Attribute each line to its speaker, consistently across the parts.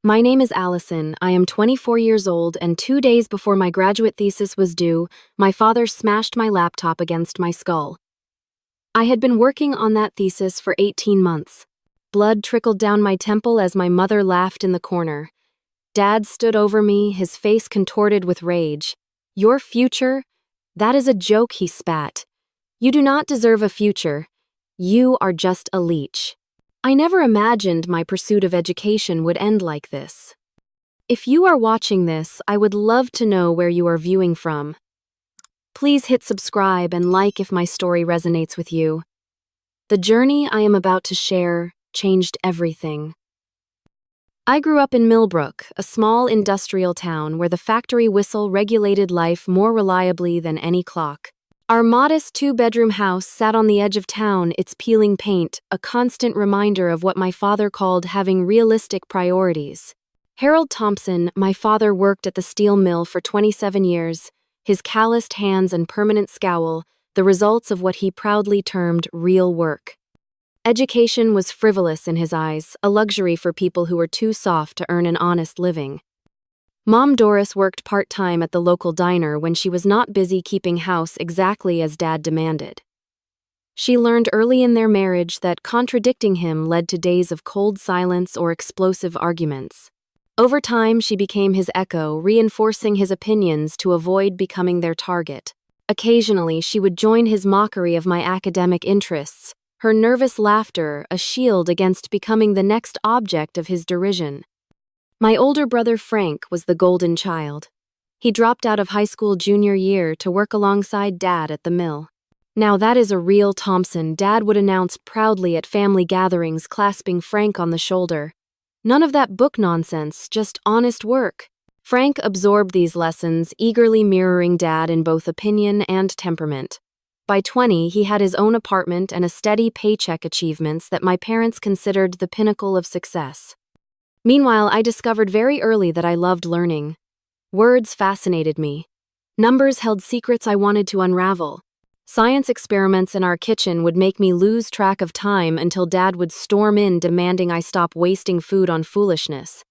Speaker 1: My name is Allison. I am 24 years old, and 2 days before my graduate thesis was due, my father smashed my laptop against my skull. I had been working on that thesis for 18 months. Blood trickled down my temple as my mother laughed in the corner. Dad stood over me, his face contorted with rage. "Your future? That is a joke," he spat. "You do not deserve a future. You are just a leech." I never imagined my pursuit of education would end like this. If you are watching this, I would love to know where you are viewing from. Please hit subscribe and like if my story resonates with you. The journey I am about to share changed everything. I grew up in Millbrook, a small industrial town where the factory whistle regulated life more reliably than any clock. Our modest two-bedroom house sat on the edge of town, its peeling paint, a constant reminder of what my father called having realistic priorities. Harold Thompson, my father, worked at the steel mill for 27 years, his calloused hands and permanent scowl, the results of what he proudly termed real work. Education was frivolous in his eyes, a luxury for people who were too soft to earn an honest living. Mom Doris worked part-time at the local diner when she was not busy keeping house exactly as Dad demanded. She learned early in their marriage that contradicting him led to days of cold silence or explosive arguments. Over time, she became his echo, reinforcing his opinions to avoid becoming their target. Occasionally, she would join his mockery of my academic interests, her nervous laughter a shield against becoming the next object of his derision. My older brother Frank was the golden child. He dropped out of high school junior year to work alongside Dad at the mill. "Now that is a real Thompson," Dad would announce proudly at family gatherings, clasping Frank on the shoulder. "None of that book nonsense, just honest work." Frank absorbed these lessons, eagerly mirroring Dad in both opinion and temperament. By 20, he had his own apartment and a steady paycheck, achievements that my parents considered the pinnacle of success. Meanwhile, I discovered very early that I loved learning. Words fascinated me. Numbers held secrets I wanted to unravel. Science experiments in our kitchen would make me lose track of time until Dad would storm in demanding I stop wasting food on foolishness.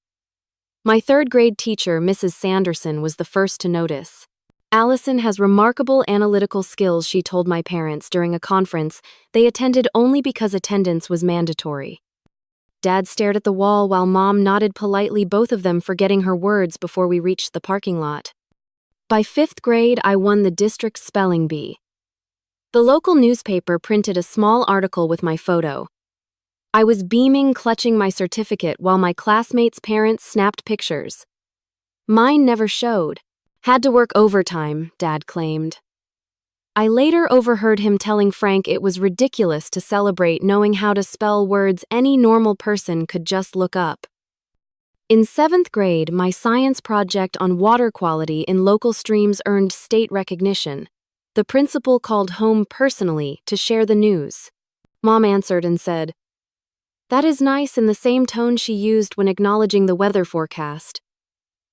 Speaker 1: My third-grade teacher, Mrs. Sanderson, was the first to notice. "Allison has remarkable analytical skills," she told my parents during a conference they attended only because attendance was mandatory. Dad stared at the wall while Mom nodded politely, both of them forgetting her words before we reached the parking lot. By 5th grade, I won the district spelling bee. The local newspaper printed a small article with my photo. I was beaming, clutching my certificate while my classmates' parents snapped pictures. Mine never showed. "Had to work overtime," Dad claimed. I later overheard him telling Frank it was ridiculous to celebrate knowing how to spell words any normal person could just look up. In 7th grade, my science project on water quality in local streams earned state recognition. The principal called home personally to share the news. Mom answered and said, "That is nice," in the same tone she used when acknowledging the weather forecast.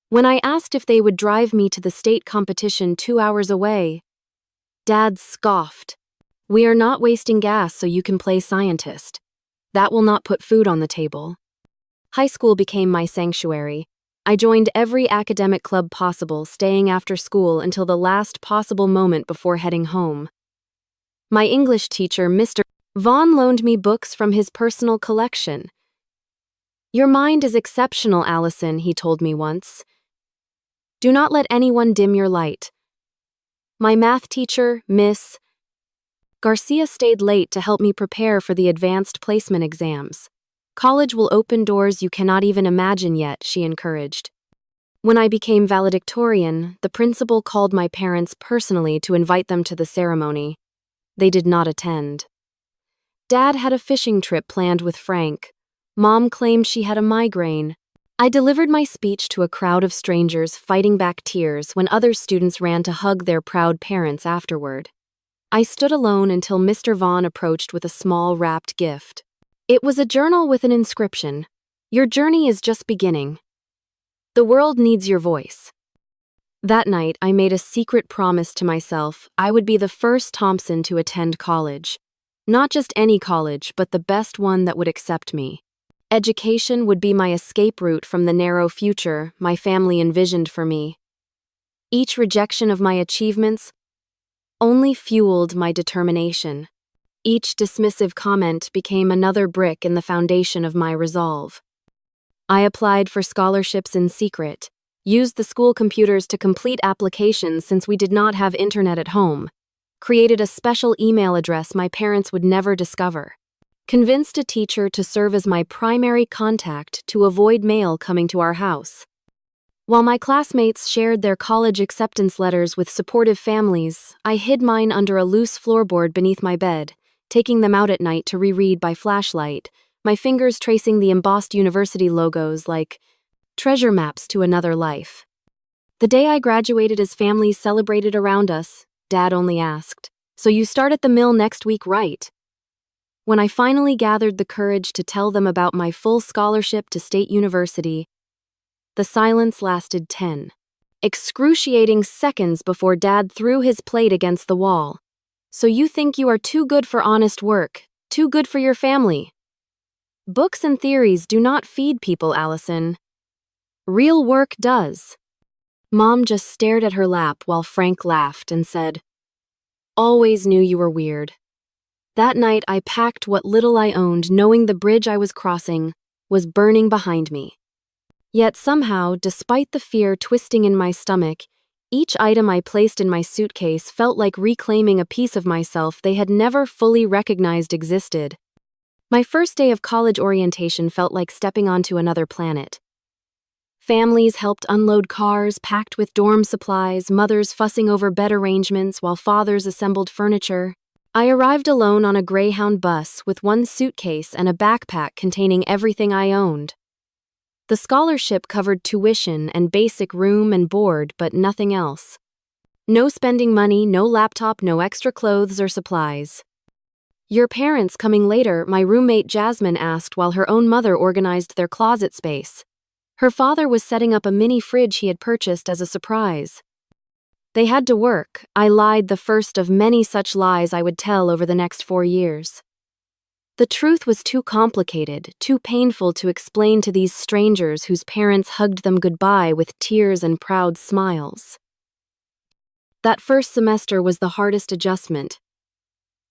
Speaker 1: When I asked if they would drive me to the state competition 2 hours away, Dad scoffed. "We are not wasting gas so you can play scientist. That will not put food on the table." High school became my sanctuary. I joined every academic club possible, staying after school until the last possible moment before heading home. My English teacher, Mr. Vaughn, loaned me books from his personal collection. "Your mind is exceptional, Allison," he told me once. "Do not let anyone dim your light." My math teacher, Miss Garcia, stayed late to help me prepare for the advanced placement exams. "College will open doors you cannot even imagine yet," she encouraged. When I became valedictorian, the principal called my parents personally to invite them to the ceremony. They did not attend. Dad had a fishing trip planned with Frank. Mom claimed she had a migraine. I delivered my speech to a crowd of strangers, fighting back tears when other students ran to hug their proud parents afterward. I stood alone until Mr. Vaughn approached with a small wrapped gift. It was a journal with an inscription, "Your journey is just beginning. The world needs your voice." That night, I made a secret promise to myself I would be the first Thompson to attend college. Not just any college, but the best one that would accept me. Education would be my escape route from the narrow future my family envisioned for me. Each rejection of my achievements only fueled my determination. Each dismissive comment became another brick in the foundation of my resolve. I applied for scholarships in secret, used the school computers to complete applications since we did not have internet at home, created a special email address my parents would never discover, convinced a teacher to serve as my primary contact to avoid mail coming to our house. While my classmates shared their college acceptance letters with supportive families, I hid mine under a loose floorboard beneath my bed, taking them out at night to reread by flashlight, my fingers tracing the embossed university logos like treasure maps to another life. The day I graduated as families celebrated around us, Dad only asked, "So you start at the mill next week, right?" When I finally gathered the courage to tell them about my full scholarship to State University, the silence lasted 10 excruciating seconds before Dad threw his plate against the wall. "So you think you are too good for honest work, too good for your family? Books and theories do not feed people, Allison. Real work does." Mom just stared at her lap while Frank laughed and said, "Always knew you were weird." That night I packed what little I owned, knowing the bridge I was crossing was burning behind me. Yet somehow, despite the fear twisting in my stomach, each item I placed in my suitcase felt like reclaiming a piece of myself they had never fully recognized existed. My first day of college orientation felt like stepping onto another planet. Families helped unload cars packed with dorm supplies, mothers fussing over bed arrangements while fathers assembled furniture. I arrived alone on a Greyhound bus with one suitcase and a backpack containing everything I owned. The scholarship covered tuition and basic room and board, but nothing else. No spending money, no laptop, no extra clothes or supplies. "Your parents coming later?" my roommate Jasmine asked while her own mother organized their closet space. Her father was setting up a mini fridge he had purchased as a surprise. "They had to work," I lied, the first of many such lies I would tell over the next 4 years. The truth was too complicated, too painful to explain to these strangers whose parents hugged them goodbye with tears and proud smiles. That first semester was the hardest adjustment.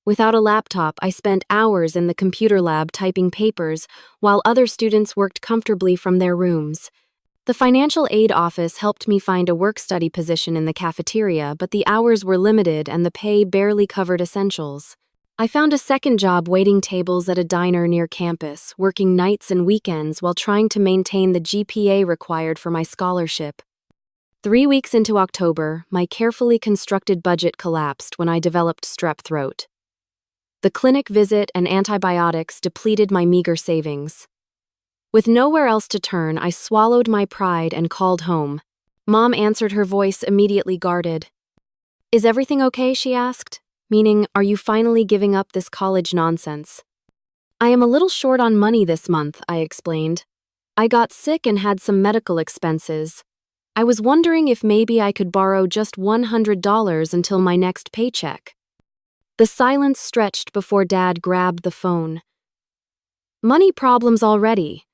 Speaker 1: Without a laptop, I spent hours in the computer lab typing papers while other students worked comfortably from their rooms. The financial aid office helped me find a work-study position in the cafeteria, but the hours were limited and the pay barely covered essentials. I found a second job waiting tables at a diner near campus, working nights and weekends while trying to maintain the GPA required for my scholarship. 3 weeks into October, my carefully constructed budget collapsed when I developed strep throat. The clinic visit and antibiotics depleted my meager savings. With nowhere else to turn, I swallowed my pride and called home. Mom answered, her voice immediately guarded. "Is everything okay?" she asked, meaning, "Are you finally giving up this college nonsense?" "I am a little short on money this month," I explained. "I got sick and had some medical expenses. I was wondering if maybe I could borrow just $100 until my next paycheck." The silence stretched before Dad grabbed the phone. "Money problems already?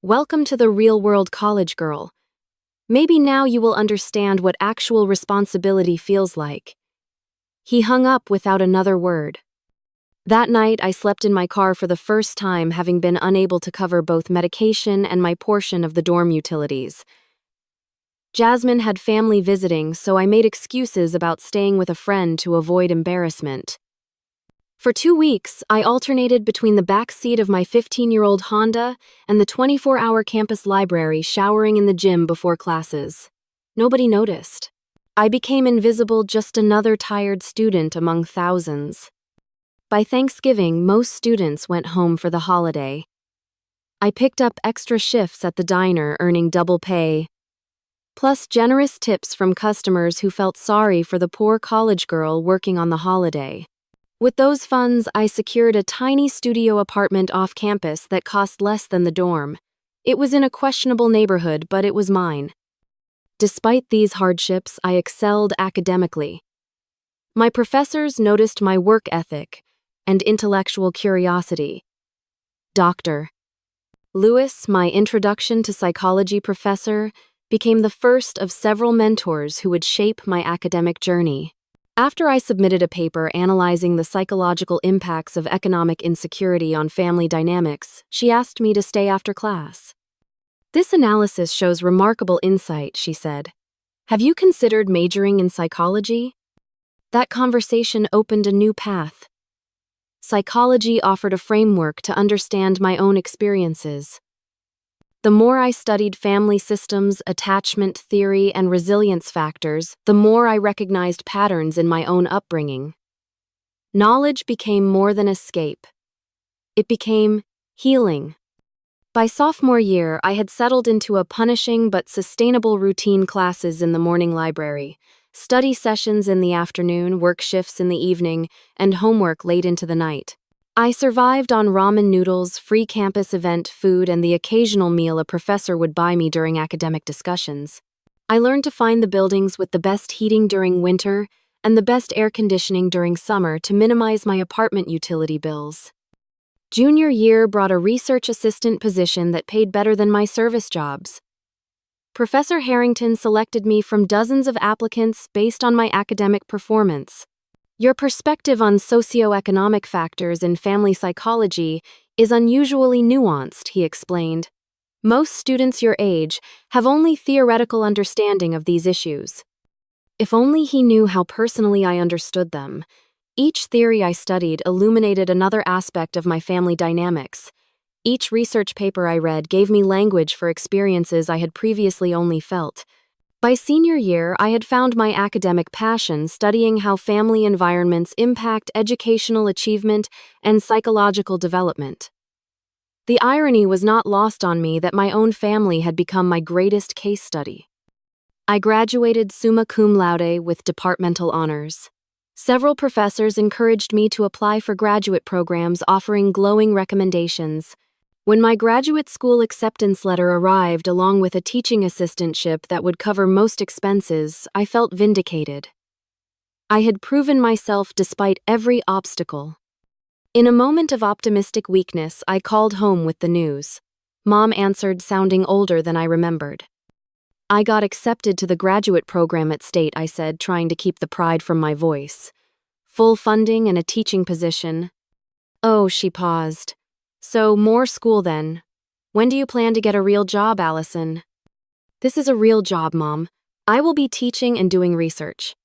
Speaker 1: Welcome to the real world, college girl. Maybe now you will understand what actual responsibility feels like." He hung up without another word. That night, I slept in my car for the first time, having been unable to cover both medication and my portion of the dorm utilities. Jasmine had family visiting, so I made excuses about staying with a friend to avoid embarrassment. For 2 weeks, I alternated between the back seat of my 15-year-old Honda and the 24-hour campus library, showering in the gym before classes. Nobody noticed. I became invisible, just another tired student among thousands. By Thanksgiving, most students went home for the holiday. I picked up extra shifts at the diner, earning double pay, plus generous tips from customers who felt sorry for the poor college girl working on the holiday. With those funds, I secured a tiny studio apartment off campus that cost less than the dorm. It was in a questionable neighborhood, but it was mine. Despite these hardships, I excelled academically. My professors noticed my work ethic and intellectual curiosity. "Doctor, Lewis, my introduction to psychology professor, became the first of several mentors who would shape my academic journey. After I submitted a paper analyzing the psychological impacts of economic insecurity on family dynamics, she asked me to stay after class. "This analysis shows remarkable insight," she said. "Have you considered majoring in psychology?" That conversation opened a new path. Psychology offered a framework to understand my own experiences. The more I studied family systems, attachment theory, and resilience factors, the more I recognized patterns in my own upbringing. Knowledge became more than escape. It became healing. By sophomore year, I had settled into a punishing but sustainable routine: classes in the morning library, study sessions in the afternoon, work shifts in the evening, and homework late into the night. I survived on ramen noodles, free campus event food, and the occasional meal a professor would buy me during academic discussions. I learned to find the buildings with the best heating during winter and the best air conditioning during summer to minimize my apartment utility bills. Junior year brought a research assistant position that paid better than my service jobs. Professor Harrington selected me from dozens of applicants based on my academic performance. "Your perspective on socioeconomic factors in family psychology is unusually nuanced," he explained. "Most students your age have only theoretical understanding of these issues." If only he knew how personally I understood them. Each theory I studied illuminated another aspect of my family dynamics. Each research paper I read gave me language for experiences I had previously only felt. By senior year, I had found my academic passion studying how family environments impact educational achievement and psychological development. The irony was not lost on me that my own family had become my greatest case study. I graduated summa cum laude with departmental honors. Several professors encouraged me to apply for graduate programs, offering glowing recommendations. When my graduate school acceptance letter arrived along with a teaching assistantship that would cover most expenses, I felt vindicated. I had proven myself despite every obstacle. In a moment of optimistic weakness, I called home with the news. Mom answered, sounding older than I remembered. "I got accepted to the graduate program at State," I said, trying to keep the pride from my voice. "Full funding and a teaching position." "Oh," she paused. "So, more school then. When do you plan to get a real job, Allison?" "This is a real job, Mom. I will be teaching and doing research."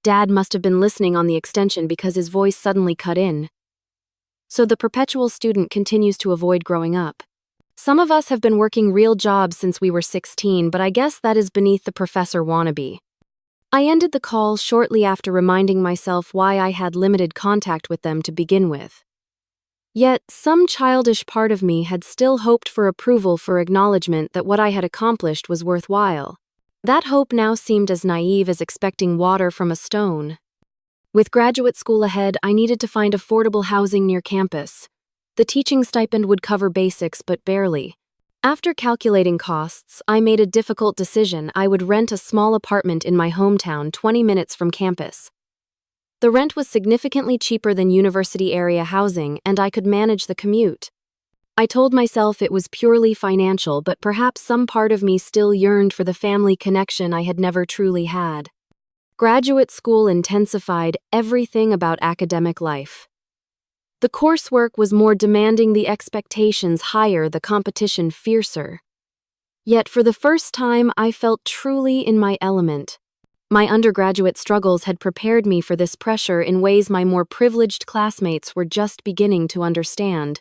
Speaker 1: Dad must have been listening on the extension because his voice suddenly cut in. "So the perpetual student continues to avoid growing up. Some of us have been working real jobs since we were 16, but I guess that is beneath the professor wannabe." I ended the call shortly after reminding myself why I had limited contact with them to begin with. Yet, some childish part of me had still hoped for approval, for acknowledgement that what I had accomplished was worthwhile. That hope now seemed as naive as expecting water from a stone. With graduate school ahead, I needed to find affordable housing near campus. The teaching stipend would cover basics, but barely. After calculating costs, I made a difficult decision. I would rent a small apartment in my hometown 20 minutes from campus. The rent was significantly cheaper than university area housing, and I could manage the commute. I told myself it was purely financial, but perhaps some part of me still yearned for the family connection I had never truly had. Graduate school intensified everything about academic life. The coursework was more demanding, the expectations higher, the competition fiercer. Yet for the first time, I felt truly in my element. My undergraduate struggles had prepared me for this pressure in ways my more privileged classmates were just beginning to understand.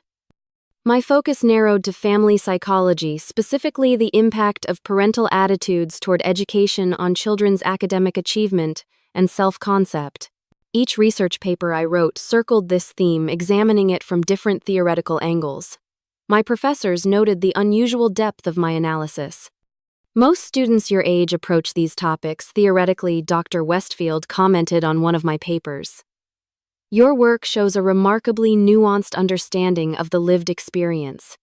Speaker 1: My focus narrowed to family psychology, specifically the impact of parental attitudes toward education on children's academic achievement and self-concept. Each research paper I wrote circled this theme, examining it from different theoretical angles. My professors noted the unusual depth of my analysis. "Most students your age approach these topics theoretically," Dr. Westfield commented on one of my papers. "Your work shows a remarkably nuanced understanding of the lived experience."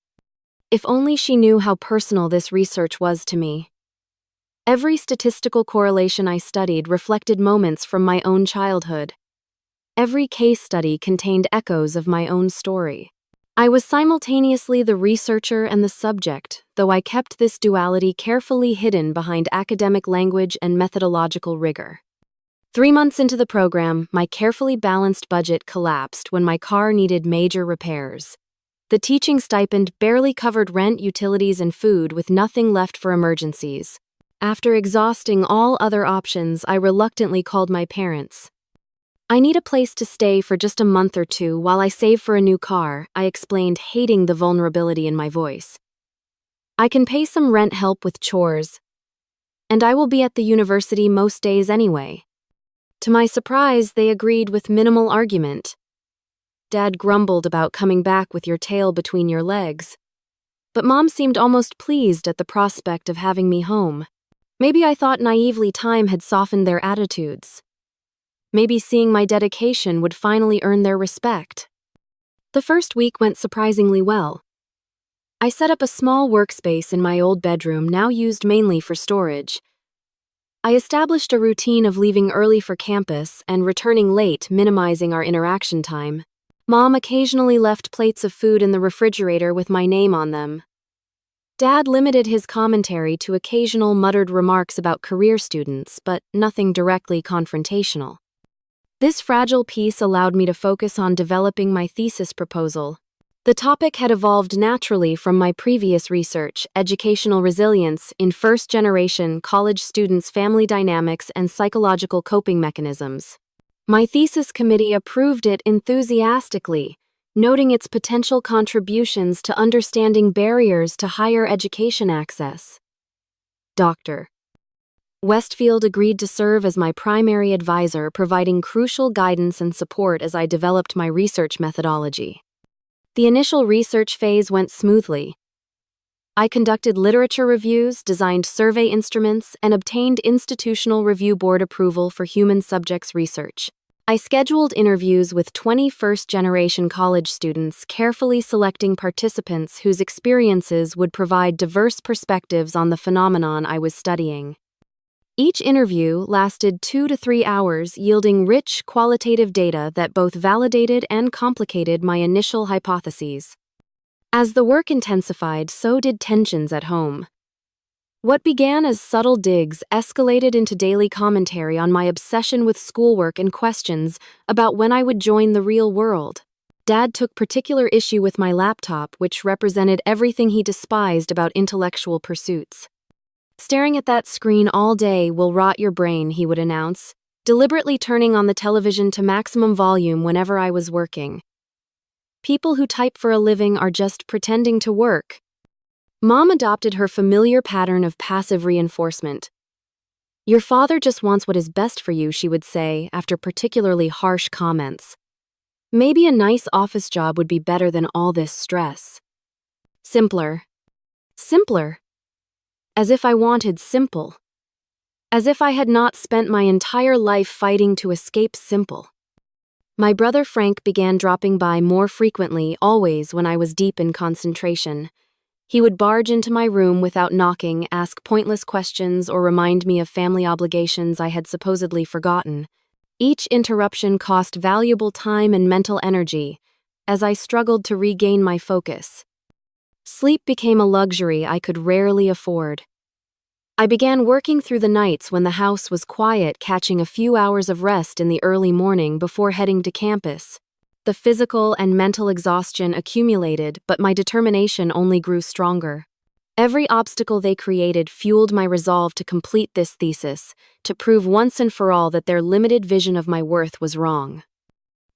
Speaker 1: If only she knew how personal this research was to me. Every statistical correlation I studied reflected moments from my own childhood. Every case study contained echoes of my own story. I was simultaneously the researcher and the subject, though I kept this duality carefully hidden behind academic language and methodological rigor. 3 months into the program, my carefully balanced budget collapsed when my car needed major repairs. The teaching stipend barely covered rent, utilities, and food, with nothing left for emergencies. After exhausting all other options, I reluctantly called my parents. "I need a place to stay for just a month or two while I save for a new car," I explained, hating the vulnerability in my voice. "I can pay some rent help with chores, and I will be at the university most days anyway." To my surprise, they agreed with minimal argument. "Dad grumbled about coming back with your tail between your legs, but Mom seemed almost pleased at the prospect of having me home. Maybe I thought naively time had softened their attitudes. Maybe seeing my dedication would finally earn their respect." The first week went surprisingly well. I set up a small workspace in my old bedroom, now used mainly for storage. I established a routine of leaving early for campus and returning late, minimizing our interaction time. Mom occasionally left plates of food in the refrigerator with my name on them. Dad limited his commentary to occasional muttered remarks about career students, but nothing directly confrontational. This fragile peace allowed me to focus on developing my thesis proposal. The topic had evolved naturally from my previous research, educational resilience in first-generation college students' family dynamics and psychological coping mechanisms. My thesis committee approved it enthusiastically, noting its potential contributions to understanding barriers to higher education access. Dr. Westfield agreed to serve as my primary advisor, providing crucial guidance and support as I developed my research methodology. The initial research phase went smoothly. I conducted literature reviews, designed survey instruments, and obtained institutional review board approval for human subjects research. I scheduled interviews with 20 first-generation college students, carefully selecting participants whose experiences would provide diverse perspectives on the phenomenon I was studying. Each interview lasted 2 to 3 hours, yielding rich, qualitative data that both validated and complicated my initial hypotheses. As the work intensified, so did tensions at home. What began as subtle digs escalated into daily commentary on my obsession with schoolwork and questions about when I would join the real world. Dad took particular issue with my laptop, which represented everything he despised about intellectual pursuits. "Staring at that screen all day will rot your brain," he would announce, deliberately turning on the television to maximum volume whenever I was working. "People who type for a living are just pretending to work." Mom adopted her familiar pattern of passive reinforcement. "Your father just wants what is best for you," she would say after particularly harsh comments. "Maybe a nice office job would be better than all this stress." Simpler. Simpler. As if I wanted simple. As if I had not spent my entire life fighting to escape simple. My brother Frank began dropping by more frequently, always when I was deep in concentration. He would barge into my room without knocking, ask pointless questions, or remind me of family obligations I had supposedly forgotten. Each interruption cost valuable time and mental energy, as I struggled to regain my focus. Sleep became a luxury I could rarely afford. I began working through the nights when the house was quiet, catching a few hours of rest in the early morning before heading to campus. The physical and mental exhaustion accumulated, but my determination only grew stronger. Every obstacle they created fueled my resolve to complete this thesis, to prove once and for all that their limited vision of my worth was wrong.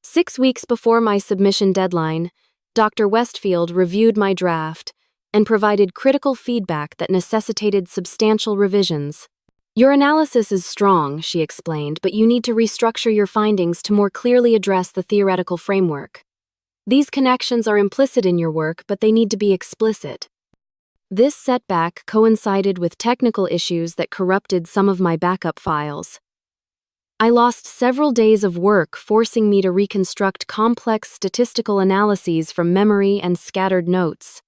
Speaker 1: 6 weeks before my submission deadline, Dr. Westfield reviewed my draft and provided critical feedback that necessitated substantial revisions. "Your analysis is strong," she explained, "but you need to restructure your findings to more clearly address the theoretical framework. These connections are implicit in your work, but they need to be explicit." This setback coincided with technical issues that corrupted some of my backup files. I lost several days of work, forcing me to reconstruct complex statistical analyses from memory and scattered notes.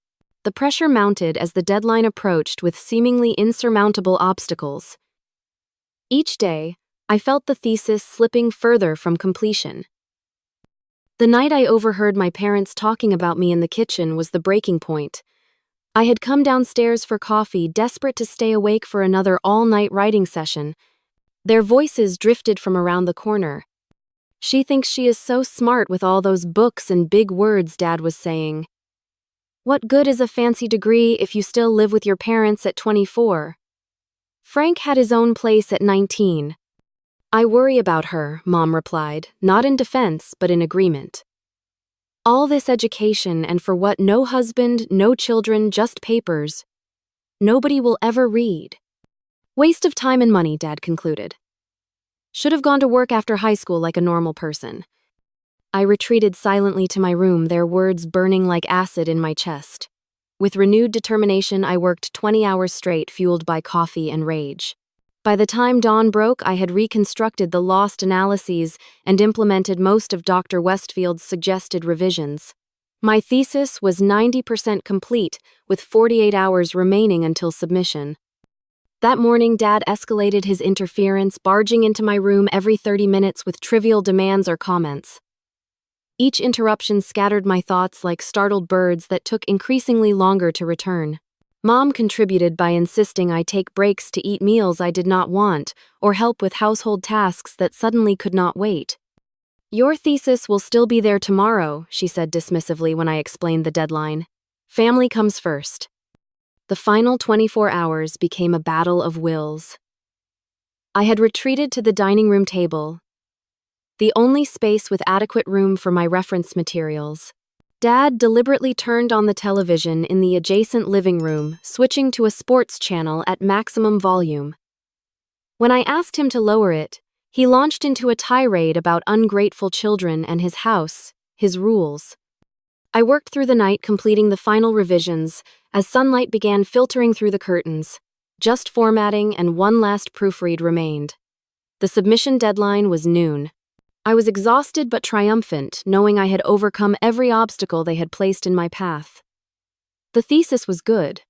Speaker 1: The pressure mounted as the deadline approached with seemingly insurmountable obstacles. Each day, I felt the thesis slipping further from completion. The night I overheard my parents talking about me in the kitchen was the breaking point. I had come downstairs for coffee, desperate to stay awake for another all-night writing session. Their voices drifted from around the corner. "She thinks she is so smart with all those books and big words," Dad was saying. "What good is a fancy degree if you still live with your parents at 24? Frank had his own place at 19. "I worry about her," Mom replied, not in defense, but in agreement. All this education, and for what? No husband, no children, just papers. Nobody will ever read. Waste of time and money, Dad concluded. Should have gone to work after high school like a normal person. I retreated silently to my room, their words burning like acid in my chest. With renewed determination, I worked 20 hours straight, fueled by coffee and rage. By the time dawn broke, I had reconstructed the lost analyses and implemented most of Dr. Westfield's suggested revisions. My thesis was 90% complete, with 48 hours remaining until submission. That morning, Dad escalated his interference, barging into my room every 30 minutes with trivial demands or comments. Each interruption scattered my thoughts like startled birds that took increasingly longer to return. Mom contributed by insisting I take breaks to eat meals I did not want, or help with household tasks that suddenly could not wait. "Your thesis will still be there tomorrow," she said dismissively when I explained the deadline. "Family comes first." The final 24 hours became a battle of wills. I had retreated to the dining room table, the only space with adequate room for my reference materials. Dad deliberately turned on the television in the adjacent living room, switching to a sports channel at maximum volume. When I asked him to lower it, he launched into a tirade about ungrateful children and his house, his rules. I worked through the night completing the final revisions as sunlight began filtering through the curtains. Just formatting and one last proofread remained. The submission deadline was noon. I was exhausted but triumphant, knowing I had overcome every obstacle they had placed in my path. The thesis was good.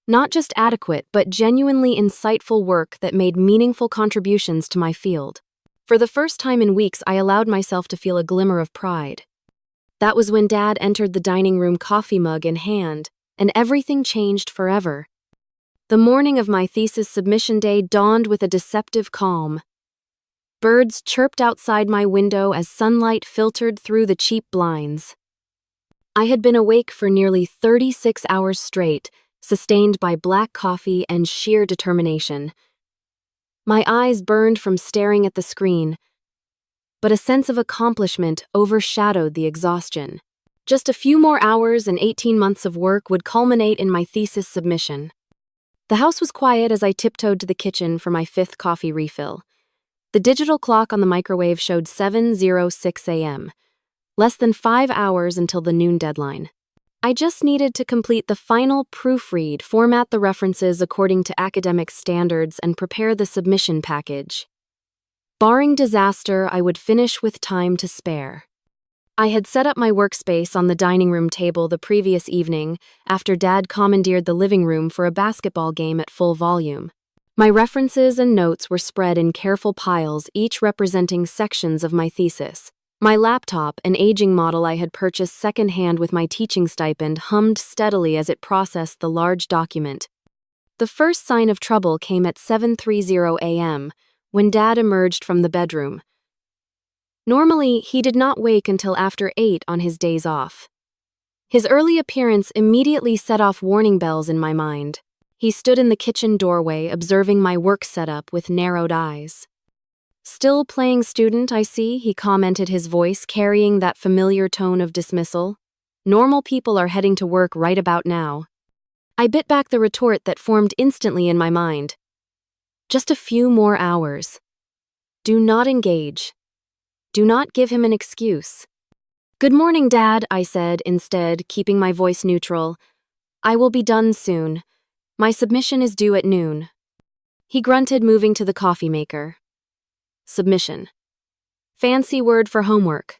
Speaker 1: Not just adequate, but genuinely insightful work that made meaningful contributions to my field. For the first time in weeks, I allowed myself to feel a glimmer of pride. That was when Dad entered the dining room, coffee mug in hand, and everything changed forever. The morning of my thesis submission day dawned with a deceptive calm. Birds chirped outside my window as sunlight filtered through the cheap blinds. I had been awake for nearly 36 hours straight, sustained by black coffee and sheer determination. My eyes burned from staring at the screen, but a sense of accomplishment overshadowed the exhaustion. Just a few more hours and 18 months of work would culminate in my thesis submission. The house was quiet as I tiptoed to the kitchen for my 5th coffee refill. The digital clock on the microwave showed 7:06 a.m., less than 5 hours until the noon deadline. I just needed to complete the final proofread, format the references according to academic standards, and prepare the submission package. Barring disaster, I would finish with time to spare. I had set up my workspace on the dining room table the previous evening after Dad commandeered the living room for a basketball game at full volume. My references and notes were spread in careful piles, each representing sections of my thesis. My laptop, an aging model I had purchased secondhand with my teaching stipend, hummed steadily as it processed the large document. The first sign of trouble came at 7:30 a.m., when Dad emerged from the bedroom. Normally, he did not wake until after 8 on his days off. His early appearance immediately set off warning bells in my mind. He stood in the kitchen doorway, observing my work setup with narrowed eyes. "Still playing student, I see," he commented, his voice carrying that familiar tone of dismissal. "Normal people are heading to work right about now." I bit back the retort that formed instantly in my mind. Just a few more hours. Do not engage. Do not give him an excuse. "Good morning, Dad," I said instead, keeping my voice neutral. "I will be done soon. My submission is due at noon." He grunted, moving to the coffee maker. Submission. Fancy word for homework.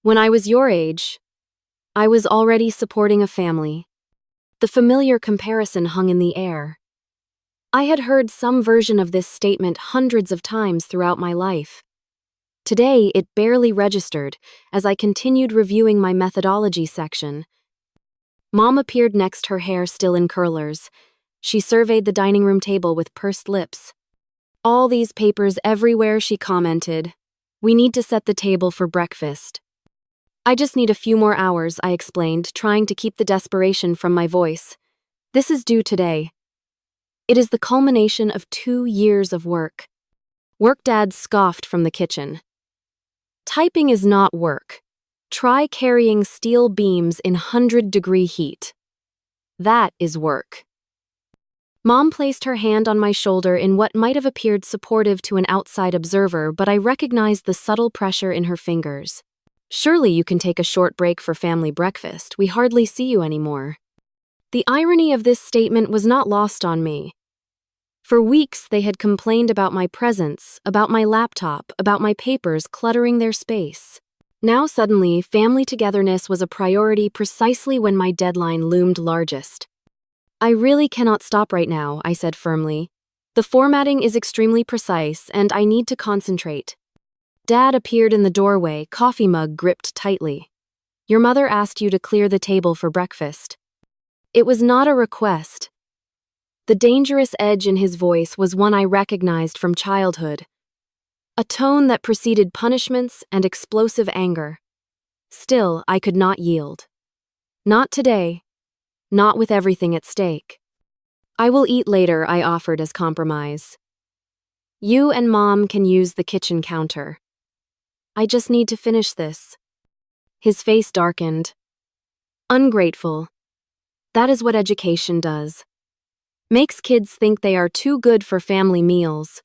Speaker 1: When I was your age, I was already supporting a family. The familiar comparison hung in the air. I had heard some version of this statement hundreds of times throughout my life. Today, it barely registered as I continued reviewing my methodology section. Mom appeared next, her hair still in curlers. She surveyed the dining room table with pursed lips. "All these papers everywhere," she commented. "We need to set the table for breakfast." "I just need a few more hours," I explained, trying to keep the desperation from my voice. "This is due today." "It is the culmination of 2 years of work." Work, Dad scoffed from the kitchen. "Typing is not work. Try carrying steel beams in 100-degree heat. That is work." Mom placed her hand on my shoulder in what might have appeared supportive to an outside observer, but I recognized the subtle pressure in her fingers. "Surely you can take a short break for family breakfast. We hardly see you anymore." The irony of this statement was not lost on me. For weeks, they had complained about my presence, about my laptop, about my papers cluttering their space. Now suddenly, family togetherness was a priority precisely when my deadline loomed largest. "I really cannot stop right now," I said firmly. "The formatting is extremely precise, and I need to concentrate." Dad appeared in the doorway, coffee mug gripped tightly. "Your mother asked you to clear the table for breakfast." It was not a request. The dangerous edge in his voice was one I recognized from childhood. A tone that preceded punishments and explosive anger. Still, I could not yield. Not today. Not with everything at stake. "I will eat later," I offered as compromise. "You and Mom can use the kitchen counter. I just need to finish this." His face darkened. "Ungrateful. That is what education does. Makes kids think they are too good for family meals.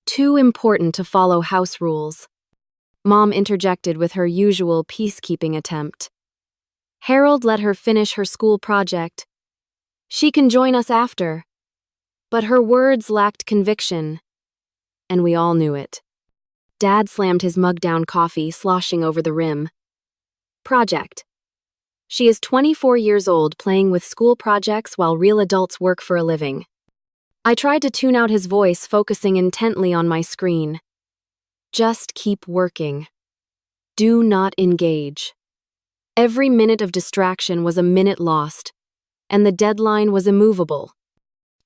Speaker 1: Too important to follow house rules." Mom interjected with her usual peacekeeping attempt. "Harold let her finish her school project. She can join us after." But her words lacked conviction, and we all knew it. Dad slammed his mug down, coffee sloshing over the rim. "Project. She is 24 years old playing with school projects while real adults work for a living." I tried to tune out his voice, focusing intently on my screen. "Just keep working. Do not engage." Every minute of distraction was a minute lost, and the deadline was immovable.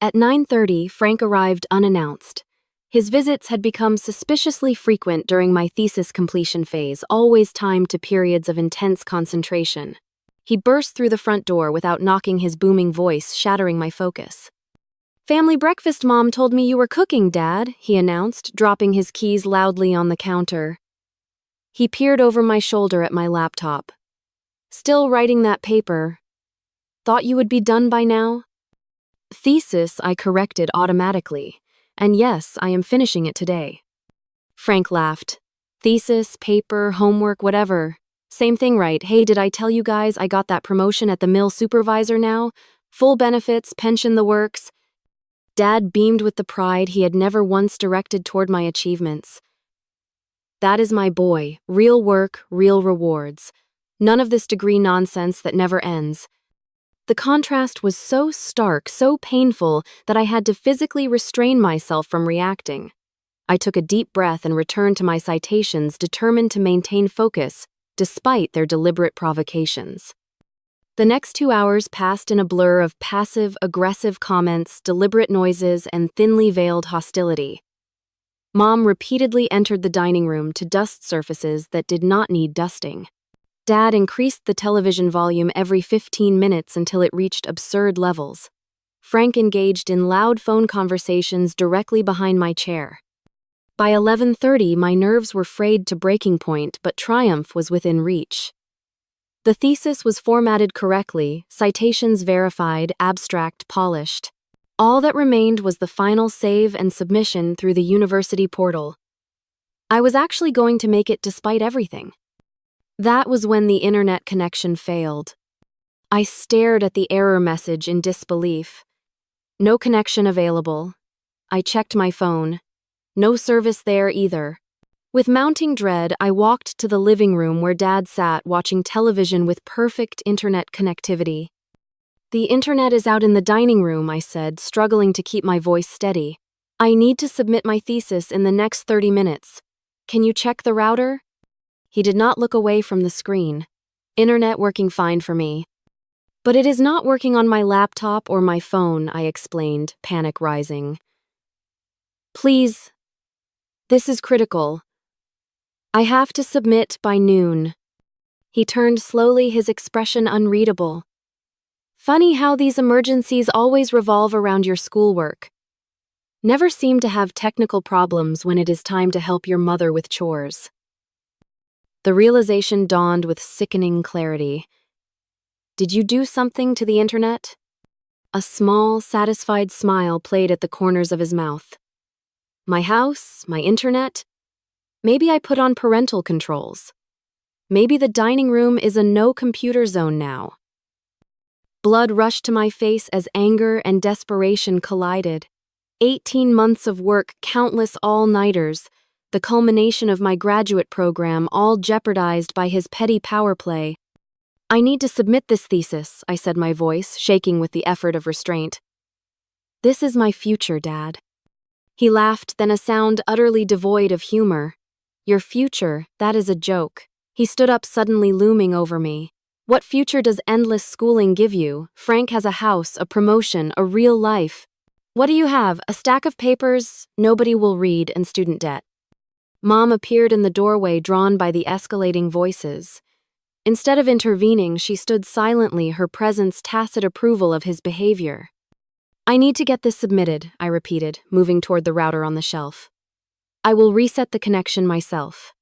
Speaker 1: At 9:30, Frank arrived unannounced. His visits had become suspiciously frequent during my thesis completion phase, always timed to periods of intense concentration. He burst through the front door without knocking, his booming voice shattering my focus. "Family breakfast, Mom told me you were cooking, Dad," he announced, dropping his keys loudly on the counter. He peered over my shoulder at my laptop. "Still writing that paper. Thought you would be done by now?" "Thesis," I corrected automatically. "And yes, I am finishing it today." Frank laughed. "Thesis, paper, homework, whatever. Same thing, right? Hey, did I tell you guys I got that promotion at the mill supervisor now? Full benefits, pension, the works." Dad beamed with the pride he had never once directed toward my achievements. "That is my boy. Real work, real rewards. None of this degree nonsense that never ends." The contrast was so stark, so painful, that I had to physically restrain myself from reacting. I took a deep breath and returned to my citations, determined to maintain focus, despite their deliberate provocations. The next 2 hours passed in a blur of passive, aggressive comments, deliberate noises, and thinly veiled hostility. Mom repeatedly entered the dining room to dust surfaces that did not need dusting. Dad increased the television volume every 15 minutes until it reached absurd levels. Frank engaged in loud phone conversations directly behind my chair. By 11:30, my nerves were frayed to breaking point, but triumph was within reach. The thesis was formatted correctly, citations verified, abstract polished. All that remained was the final save and submission through the university portal. I was actually going to make it despite everything. That was when the internet connection failed. I stared at the error message in disbelief. No connection available. I checked my phone. No service there either. With mounting dread, I walked to the living room where Dad sat watching television with perfect internet connectivity. "The internet is out in the dining room," I said, struggling to keep my voice steady. "I need to submit my thesis in the next 30 minutes. Can you check the router? He did not look away from the screen. Internet working fine for me. But it is not working on my laptop or my phone, I explained, panic rising. Please. This is critical. I have to submit by noon. He turned slowly, his expression unreadable. Funny how these emergencies always revolve around your schoolwork. Never seem to have technical problems when it is time to help your mother with chores. The realization dawned with sickening clarity. Did you do something to the internet? A small, satisfied smile played at the corners of his mouth. My house, my internet? Maybe I put on parental controls. Maybe the dining room is a no-computer zone now. Blood rushed to my face as anger and desperation collided. 18 months of work, countless all-nighters, the culmination of my graduate program, all jeopardized by his petty power play. I need to submit this thesis, I said, my voice shaking with the effort of restraint. This is my future, Dad. He laughed, then a sound utterly devoid of humor. Your future, that is a joke. He stood up, suddenly looming over me. What future does endless schooling give you? Frank has a house, a promotion, a real life. What do you have? A stack of papers nobody will read and student debt. Mom appeared in the doorway, drawn by the escalating voices. Instead of intervening, she stood silently, her presence tacit approval of his behavior. I need to get this submitted, I repeated, moving toward the router on the shelf. I will reset the connection myself.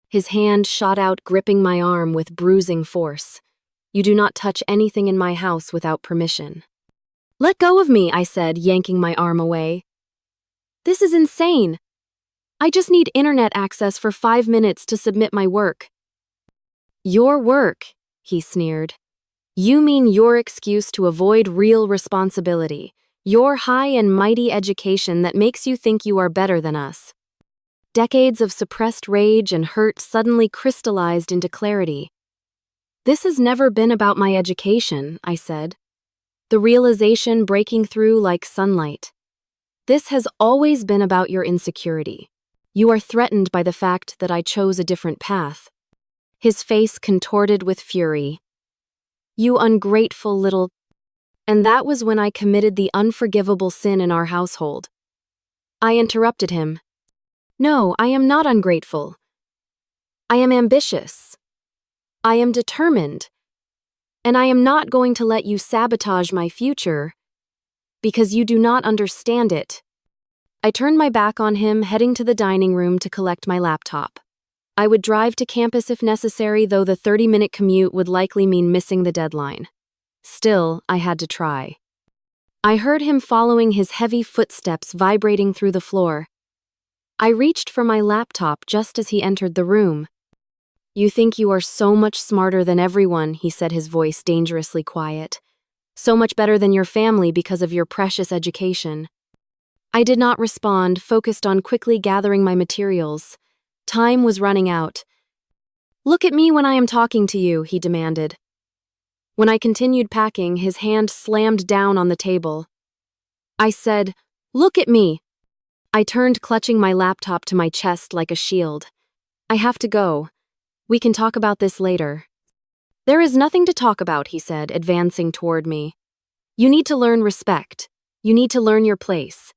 Speaker 1: His hand shot out, gripping my arm with bruising force. You do not touch anything in my house without permission. Let go of me, I said, yanking my arm away. This is insane. I just need internet access for 5 minutes to submit my work. Your work, he sneered. You mean your excuse to avoid real responsibility, your high and mighty education that makes you think you are better than us. Decades of suppressed rage and hurt suddenly crystallized into clarity. This has never been about my education, I said. The realization breaking through like sunlight. This has always been about your insecurity. You are threatened by the fact that I chose a different path. His face contorted with fury. You ungrateful little... And that was when I committed the unforgivable sin in our household. I interrupted him. No, I am not ungrateful. I am ambitious. I am determined. And I am not going to let you sabotage my future because you do not understand it. I turned my back on him, heading to the dining room to collect my laptop. I would drive to campus if necessary, though the 30-minute commute would likely mean missing the deadline. Still, I had to try. I heard him following, his heavy footsteps vibrating through the floor. I reached for my laptop just as he entered the room. You think you are so much smarter than everyone, he said, his voice dangerously quiet. So much better than your family because of your precious education. I did not respond, focused on quickly gathering my materials. Time was running out. Look at me when I am talking to you, he demanded. When I continued packing, his hand slammed down on the table. I said, "Look at me." I turned, clutching my laptop to my chest like a shield. I have to go. We can talk about this later. There is nothing to talk about, he said, advancing toward me. You need to learn respect. You need to learn your place.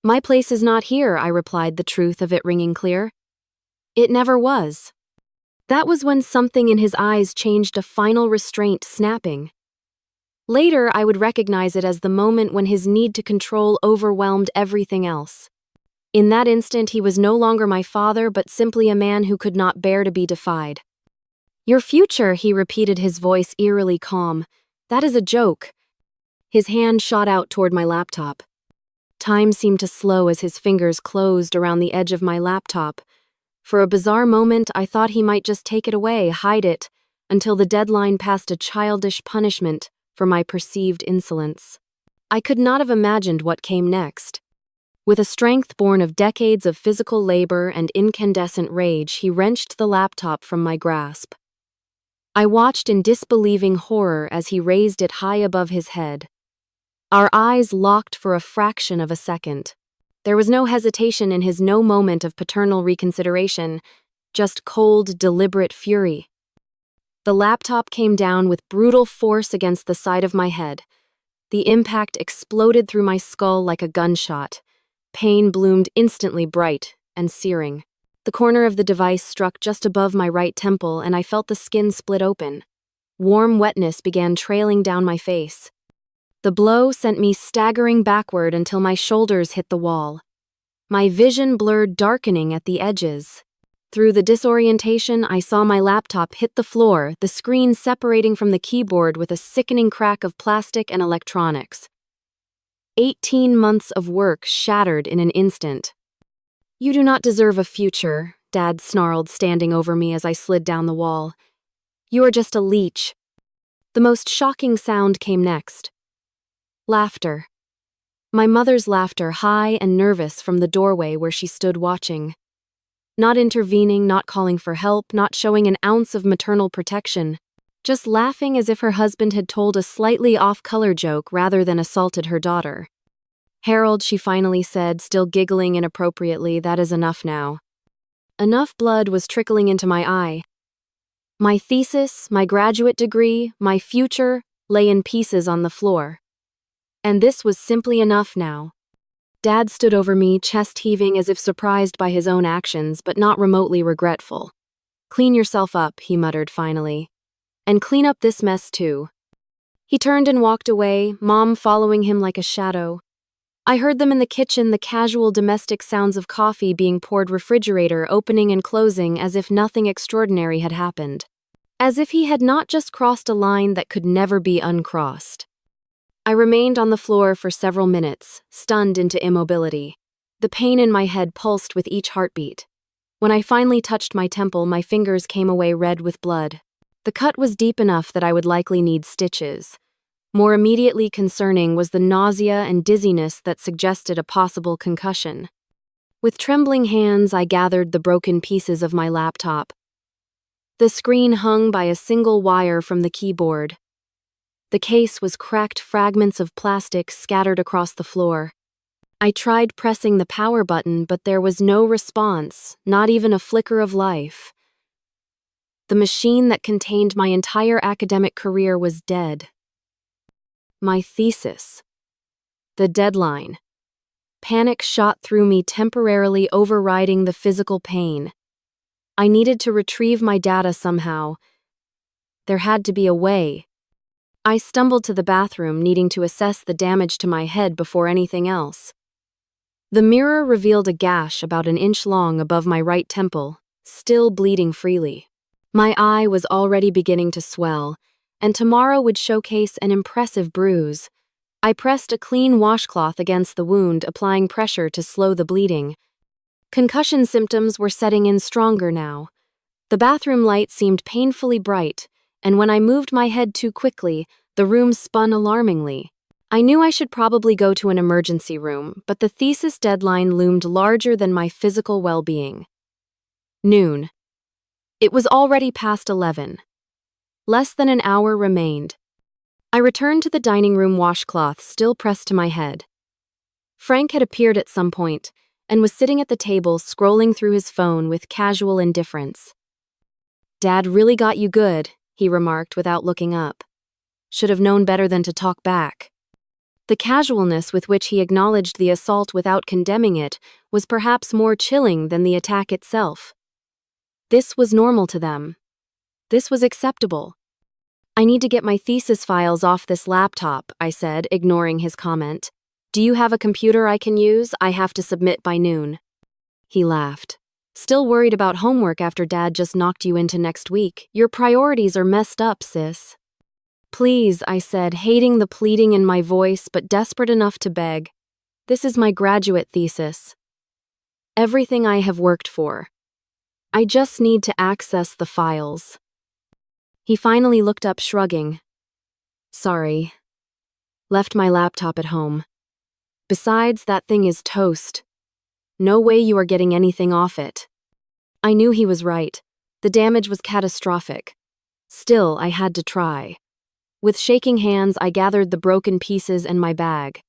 Speaker 1: My place is not here, I replied, the truth of it ringing clear. It never was. That was when something in his eyes changed, a final restraint snapping. Later, I would recognize it as the moment when his need to control overwhelmed everything else. In that instant, he was no longer my father, but simply a man who could not bear to be defied. Your future, he repeated, his voice eerily calm. That is a joke. His hand shot out toward my laptop. Time seemed to slow as his fingers closed around the edge of my laptop. For a bizarre moment, I thought he might just take it away, hide it, until the deadline passed, a childish punishment for my perceived insolence. I could not have imagined what came next. With a strength born of decades of physical labor and incandescent rage, he wrenched the laptop from my grasp. I watched in disbelieving horror as he raised it high above his head. Our eyes locked for a fraction of a second. There was no hesitation in his, no moment of paternal reconsideration, just cold, deliberate fury. The laptop came down with brutal force against the side of my head. The impact exploded through my skull like a gunshot. Pain bloomed instantly bright and searing. The corner of the device struck just above my right temple, and I felt the skin split open. Warm wetness began trailing down my face. The blow sent me staggering backward until my shoulders hit the wall. My vision blurred, darkening at the edges. Through the disorientation, I saw my laptop hit the floor, the screen separating from the keyboard with a sickening crack of plastic and electronics. 18 months of work shattered in an instant. "You do not deserve a future," Dad snarled, standing over me as I slid down the wall. "You are just a leech." The most shocking sound came next. Laughter. My mother's laughter, high and nervous from the doorway where she stood watching. Not intervening, not calling for help, not showing an ounce of maternal protection. Just laughing as if her husband had told a slightly off-color joke rather than assaulted her daughter. "Harold," she finally said, still giggling inappropriately, "that is enough now." Enough blood was trickling into my eye. My thesis, my graduate degree, my future lay in pieces on the floor. And this was simply enough now. Dad stood over me, chest heaving as if surprised by his own actions, but not remotely regretful. "Clean yourself up," he muttered finally. "And clean up this mess too." He turned and walked away, Mom following him like a shadow. I heard them in the kitchen, the casual domestic sounds of coffee being poured, refrigerator opening and closing as if nothing extraordinary had happened. As if he had not just crossed a line that could never be uncrossed. I remained on the floor for several minutes, stunned into immobility. The pain in my head pulsed with each heartbeat. When I finally touched my temple, my fingers came away red with blood. The cut was deep enough that I would likely need stitches. More immediately concerning was the nausea and dizziness that suggested a possible concussion. With trembling hands, I gathered the broken pieces of my laptop. The screen hung by a single wire from the keyboard. The case was cracked, fragments of plastic scattered across the floor. I tried pressing the power button, but there was no response, not even a flicker of life. The machine that contained my entire academic career was dead. My thesis. The deadline. Panic shot through me, temporarily overriding the physical pain. I needed to retrieve my data somehow. There had to be a way. I stumbled to the bathroom, needing to assess the damage to my head before anything else. The mirror revealed a gash about an inch long above my right temple, still bleeding freely. My eye was already beginning to swell, and tomorrow would showcase an impressive bruise. I pressed a clean washcloth against the wound, applying pressure to slow the bleeding. Concussion symptoms were setting in stronger now. The bathroom light seemed painfully bright, and when I moved my head too quickly, the room spun alarmingly. I knew I should probably go to an emergency room, but the thesis deadline loomed larger than my physical well-being. Noon. It was already past 11. Less than an hour remained. I returned to the dining room, washcloth still pressed to my head. Frank had appeared at some point and was sitting at the table, scrolling through his phone with casual indifference. "Dad really got you good," he remarked without looking up. "Should have known better than to talk back." The casualness with which he acknowledged the assault without condemning it was perhaps more chilling than the attack itself. This was normal to them. This was acceptable. "I need to get my thesis files off this laptop," I said, ignoring his comment. "Do you have a computer I can use? I have to submit by noon." He laughed. "Still worried about homework after Dad just knocked you into next week? Your priorities are messed up, sis." "Please," I said, hating the pleading in my voice but desperate enough to beg. "This is my graduate thesis. Everything I have worked for. I just need to access the files." He finally looked up, shrugging. "Sorry. Left my laptop at home. Besides, that thing is toast. No way you are getting anything off it." I knew he was right. The damage was catastrophic. Still, I had to try. With shaking hands, I gathered the broken pieces and my bag.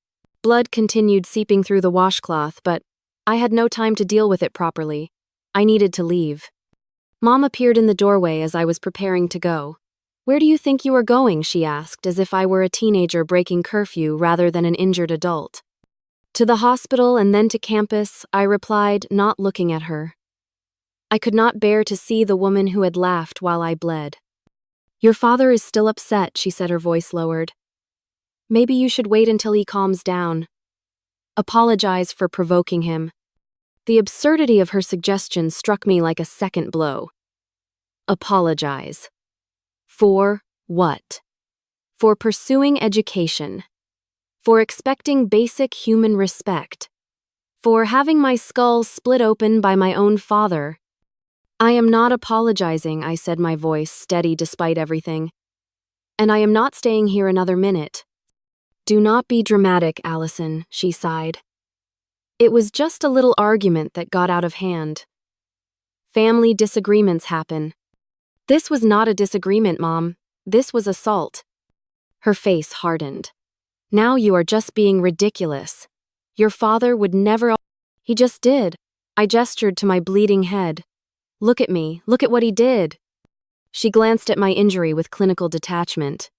Speaker 1: Blood continued seeping through the washcloth, but I had no time to deal with it properly. I needed to leave. Mom appeared in the doorway as I was preparing to go. "Where do you think you are going?" she asked, as if I were a teenager breaking curfew rather than an injured adult. "To the hospital and then to campus," I replied, not looking at her. I could not bear to see the woman who had laughed while I bled. "Your father is still upset," she said, her voice lowered. "Maybe you should wait until he calms down. Apologize for provoking him." The absurdity of her suggestion struck me like a second blow. Apologize. For what? For pursuing education. For expecting basic human respect. For having my skull split open by my own father. "I am not apologizing," I said, my voice steady despite everything. "And I am not staying here another minute." "Do not be dramatic, Allison," she sighed. "It was just a little argument that got out of hand. Family disagreements happen." "This was not a disagreement, Mom. This was assault." Her face hardened. "Now you are just being ridiculous. Your father would never—" "He just did." I gestured to my bleeding head. "Look at me. Look at what he did." She glanced at my injury with clinical detachment.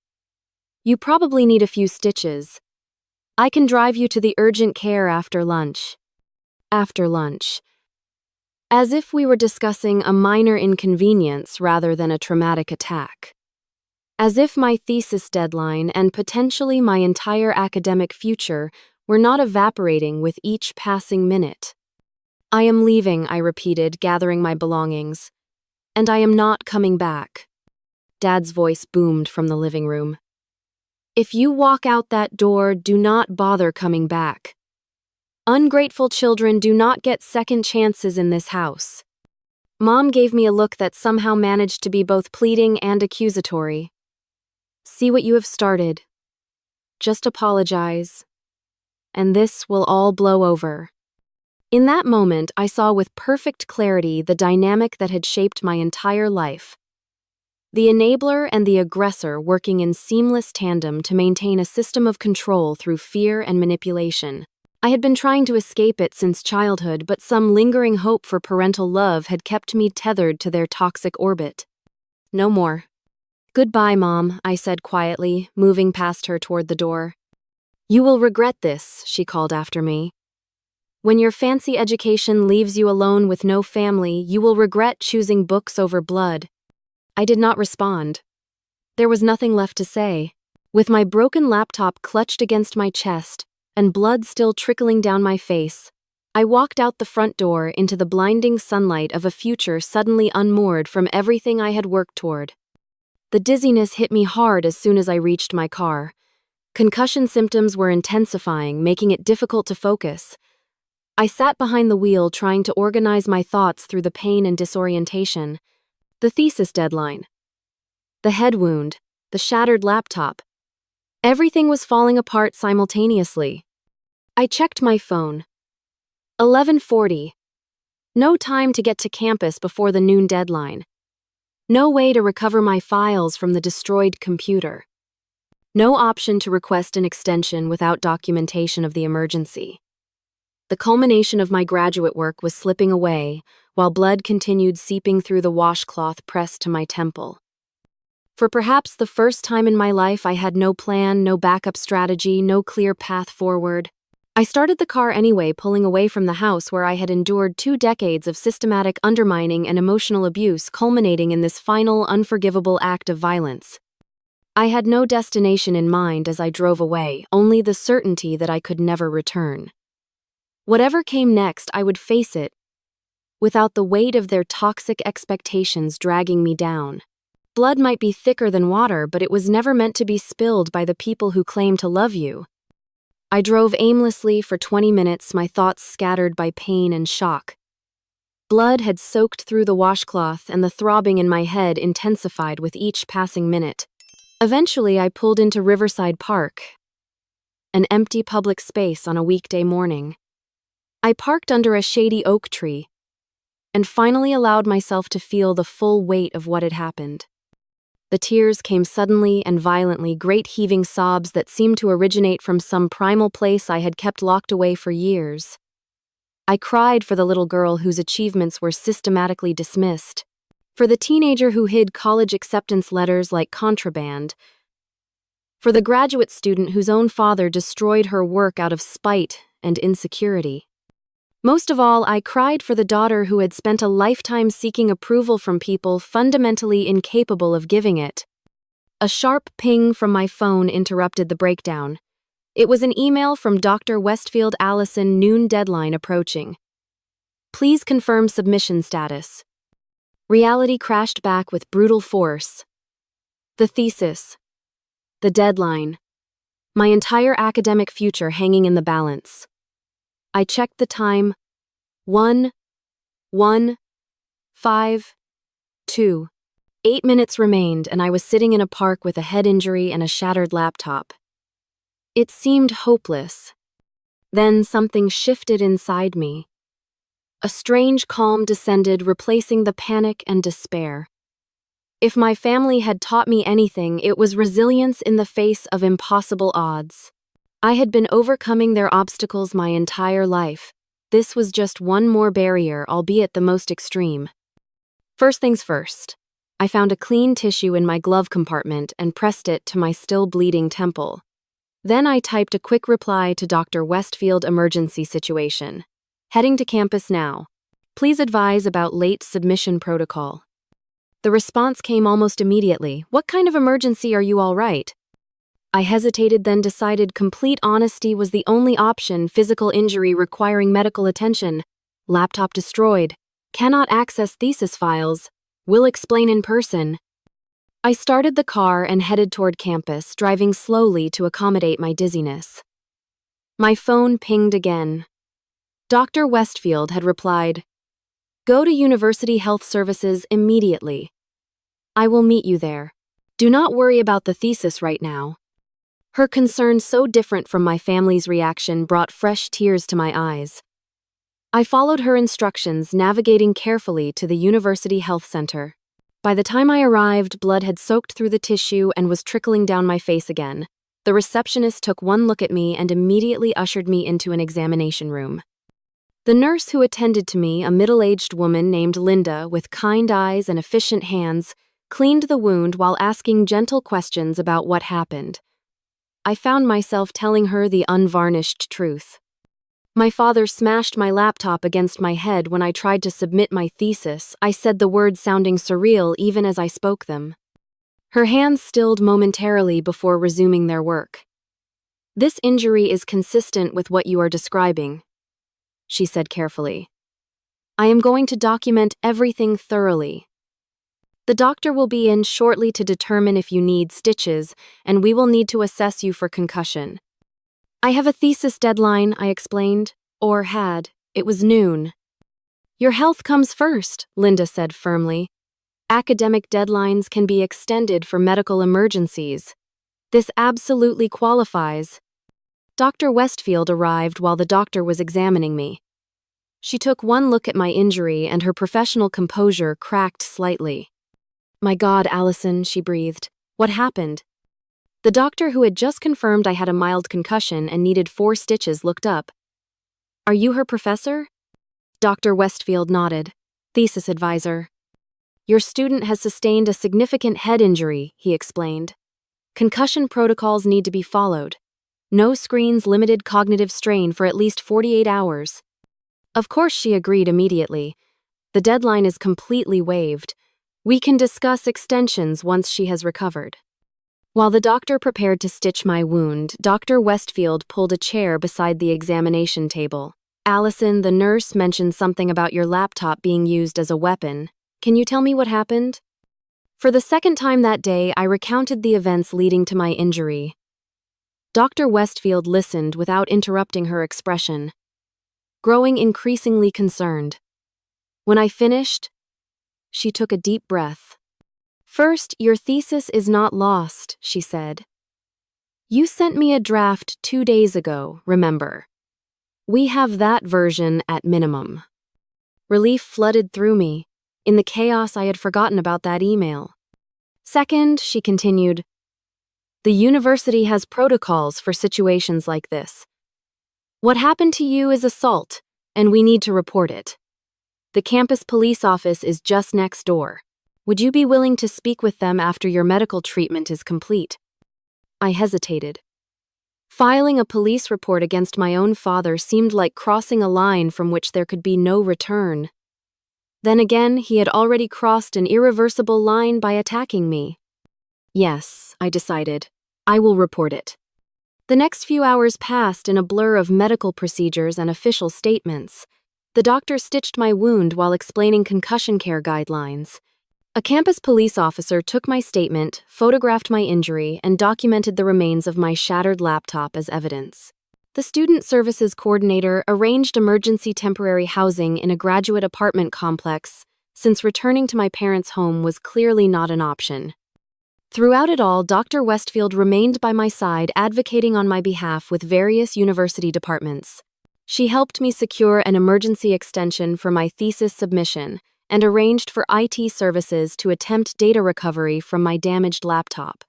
Speaker 1: "You probably need a few stitches. I can drive you to the urgent care after lunch." After lunch. As if we were discussing a minor inconvenience rather than a traumatic attack. As if my thesis deadline and potentially my entire academic future were not evaporating with each passing minute. "I am leaving," I repeated, gathering my belongings. "And I am not coming back." Dad's voice boomed from the living room. "If you walk out that door, do not bother coming back. Ungrateful children do not get second chances in this house." Mom gave me a look that somehow managed to be both pleading and accusatory. "See what you have started. Just apologize. And this will all blow over." In that moment, I saw with perfect clarity the dynamic that had shaped my entire life. The enabler and the aggressor working in seamless tandem to maintain a system of control through fear and manipulation. I had been trying to escape it since childhood, but some lingering hope for parental love had kept me tethered to their toxic orbit. "No more." "Goodbye, Mom," I said quietly, moving past her toward the door. "You will regret this," she called after me. "When your fancy education leaves you alone with no family, you will regret choosing books over blood." I did not respond. There was nothing left to say. With my broken laptop clutched against my chest and blood still trickling down my face, I walked out the front door into the blinding sunlight of a future suddenly unmoored from everything I had worked toward. The dizziness hit me hard as soon as I reached my car. Concussion symptoms were intensifying, making it difficult to focus. I sat behind the wheel trying to organize my thoughts through the pain and disorientation. The thesis deadline. The head wound. The shattered laptop. Everything was falling apart simultaneously. I checked my phone. 11:40. No time to get to campus before the noon deadline. No way to recover my files from the destroyed computer. No option to request an extension without documentation of the emergency. The culmination of my graduate work was slipping away, while blood continued seeping through the washcloth pressed to my temple. For perhaps the first time in my life, I had no plan, no backup strategy, no clear path forward. I started the car anyway, pulling away from the house where I had endured 2 decades of systematic undermining and emotional abuse, culminating in this final, unforgivable act of violence. I had no destination in mind as I drove away, only the certainty that I could never return. Whatever came next, I would face it, without the weight of their toxic expectations dragging me down. Blood might be thicker than water, but it was never meant to be spilled by the people who claim to love you. I drove aimlessly for 20 minutes, my thoughts scattered by pain and shock. Blood had soaked through the washcloth, and the throbbing in my head intensified with each passing minute. Eventually, I pulled into Riverside Park, an empty public space on a weekday morning. I parked under a shady oak tree, and finally allowed myself to feel the full weight of what had happened. The tears came suddenly and violently, great heaving sobs that seemed to originate from some primal place I had kept locked away for years. I cried for the little girl whose achievements were systematically dismissed, for the teenager who hid college acceptance letters like contraband, for the graduate student whose own father destroyed her work out of spite and insecurity. Most of all, I cried for the daughter who had spent a lifetime seeking approval from people fundamentally incapable of giving it. A sharp ping from my phone interrupted the breakdown. It was an email from Dr. Westfield. Allison, noon deadline approaching. Please confirm submission status. Reality crashed back with brutal force. The thesis. The deadline. My entire academic future hanging in the balance. I checked the time. 1:1:5:2. 8 minutes remained, and I was sitting in a park with a head injury and a shattered laptop. It seemed hopeless. Then something shifted inside me. A strange calm descended, replacing the panic and despair. If my family had taught me anything, it was resilience in the face of impossible odds. I had been overcoming their obstacles my entire life. This was just one more barrier, albeit the most extreme. First things first. I found a clean tissue in my glove compartment and pressed it to my still bleeding temple. Then I typed a quick reply to Dr. Westfield. Emergency situation. Heading to campus now. Please advise about late submission protocol. The response came almost immediately. What kind of emergency are you all right? I hesitated, then decided complete honesty was the only option. Physical injury requiring medical attention. Laptop destroyed. Cannot access thesis files. Will explain in person. I started the car and headed toward campus, driving slowly to accommodate my dizziness. My phone pinged again. Dr. Westfield had replied, "Go to University Health Services immediately. I will meet you there. Do not worry about the thesis right now." Her concern, so different from my family's reaction, brought fresh tears to my eyes. I followed her instructions, navigating carefully to the University Health Center. By the time I arrived, blood had soaked through the tissue and was trickling down my face again. The receptionist took one look at me and immediately ushered me into an examination room. The nurse who attended to me, a middle-aged woman named Linda with kind eyes and efficient hands, cleaned the wound while asking gentle questions about what happened. I found myself telling her the unvarnished truth. My father smashed my laptop against my head when I tried to submit my thesis. I said the words sounding surreal even as I spoke them. Her hands stilled momentarily before resuming their work. "This injury is consistent with what you are describing," she said carefully. "I am going to document everything thoroughly. The doctor will be in shortly to determine if you need stitches, and we will need to assess you for concussion." "I have a thesis deadline," I explained. Or had. It was noon. "Your health comes first," Linda said firmly. "Academic deadlines can be extended for medical emergencies. This absolutely qualifies." Dr. Westfield arrived while the doctor was examining me. She took one look at my injury and her professional composure cracked slightly. "My God, Allison," she breathed. "What happened?" The doctor, who had just confirmed I had a mild concussion and needed 4 stitches, looked up. "Are you her professor?" Dr. Westfield nodded. "Thesis advisor." "Your student has sustained a significant head injury," he explained. "Concussion protocols need to be followed. No screens, limited cognitive strain for at least 48 hours. Of course, she agreed immediately. "The deadline is completely waived. We can discuss extensions once she has recovered." While the doctor prepared to stitch my wound, Dr. Westfield pulled a chair beside the examination table. "Allison, the nurse mentioned something about your laptop being used as a weapon. Can you tell me what happened?" For the second time that day, I recounted the events leading to my injury. Dr. Westfield listened without interrupting her expression, growing increasingly concerned. When I finished, she took a deep breath. "First, your thesis is not lost," she said. "You sent me a draft 2 days ago, remember? We have that version at minimum." Relief flooded through me. In the chaos, I had forgotten about that email. Second, she continued, the university has protocols for situations like this. What happened to you is assault, and we need to report it. The campus police office is just next door. Would you be willing to speak with them after your medical treatment is complete? I hesitated. Filing a police report against my own father seemed like crossing a line from which there could be no return. Then again, he had already crossed an irreversible line by attacking me. Yes, I decided. I will report it. The next few hours passed in a blur of medical procedures and official statements. The doctor stitched my wound while explaining concussion care guidelines. A campus police officer took my statement, photographed my injury, and documented the remains of my shattered laptop as evidence. The student services coordinator arranged emergency temporary housing in a graduate apartment complex, since returning to my parents' home was clearly not an option. Throughout it all, Dr. Westfield remained by my side, advocating on my behalf with various university departments. She helped me secure an emergency extension for my thesis submission and arranged for IT services to attempt data recovery from my damaged laptop.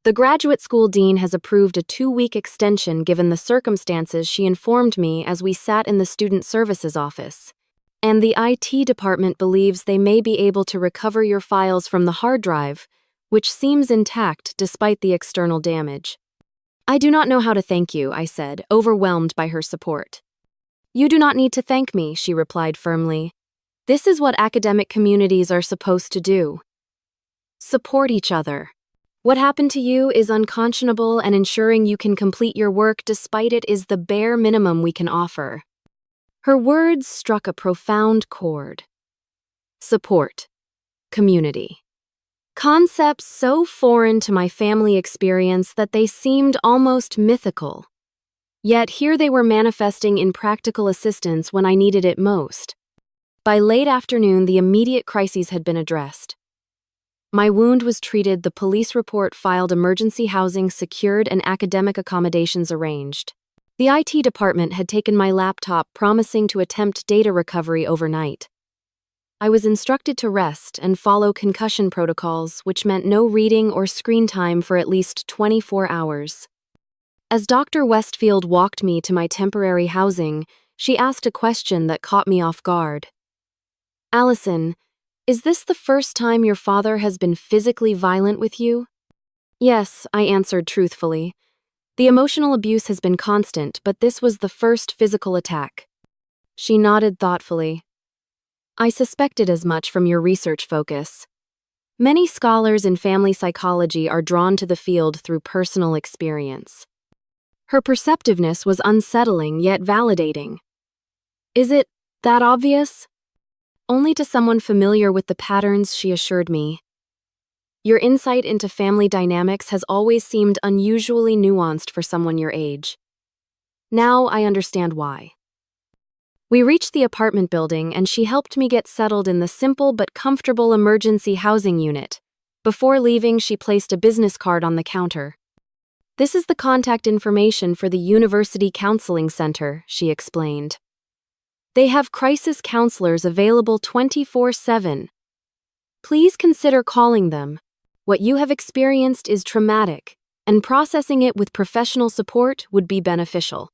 Speaker 1: The graduate school dean has approved a 2-week extension given the circumstances, she informed me as we sat in the student services office. And the IT department believes they may be able to recover your files from the hard drive, which seems intact despite the external damage. I do not know how to thank you, I said, overwhelmed by her support. You do not need to thank me, she replied firmly. This is what academic communities are supposed to do. Support each other. What happened to you is unconscionable, and ensuring you can complete your work despite it is the bare minimum we can offer. Her words struck a profound chord. Support. Community. Concepts so foreign to my family experience that they seemed almost mythical. Yet here they were manifesting in practical assistance when I needed it most. By late afternoon, the immediate crises had been addressed. My wound was treated, the police report filed, emergency housing secured, and academic accommodations arranged. The IT department had taken my laptop, promising to attempt data recovery overnight. I was instructed to rest and follow concussion protocols, which meant no reading or screen time for at least 24 hours. As Dr. Westfield walked me to my temporary housing, she asked a question that caught me off guard. Allison, is this the first time your father has been physically violent with you? Yes, I answered truthfully. The emotional abuse has been constant, but this was the first physical attack. She nodded thoughtfully. I suspected as much from your research focus. Many scholars in family psychology are drawn to the field through personal experience. Her perceptiveness was unsettling yet validating. Is it that obvious? Only to someone familiar with the patterns, she assured me. Your insight into family dynamics has always seemed unusually nuanced for someone your age. Now I understand why. We reached the apartment building, and she helped me get settled in the simple but comfortable emergency housing unit. Before leaving, she placed a business card on the counter. This is the contact information for the University Counseling Center, she explained. They have crisis counselors available 24/7. Please consider calling them. What you have experienced is traumatic, and processing it with professional support would be beneficial.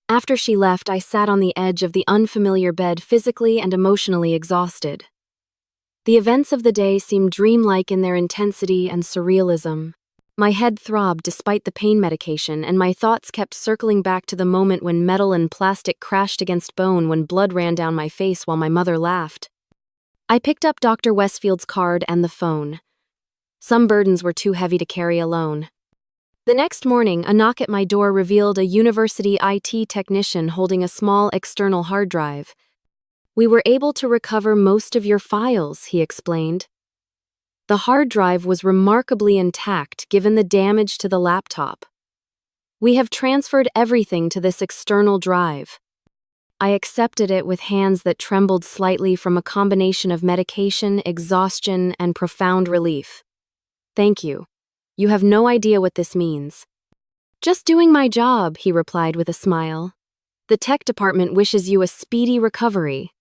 Speaker 1: After she left, I sat on the edge of the unfamiliar bed, physically and emotionally exhausted. The events of the day seemed dreamlike in their intensity and surrealism. My head throbbed despite the pain medication, and my thoughts kept circling back to the moment when metal and plastic crashed against bone, when blood ran down my face while my mother laughed. I picked up Dr. Westfield's card and the phone. Some burdens were too heavy to carry alone. The next morning, a knock at my door revealed a university IT technician holding a small external hard drive. We were able to recover most of your files, he explained. The hard drive was remarkably intact given the damage to the laptop. We have transferred everything to this external drive. I accepted it with hands that trembled slightly from a combination of medication, exhaustion, and profound relief. Thank you. You have no idea what this means. Just doing my job, he replied with a smile. The tech department wishes you a speedy recovery.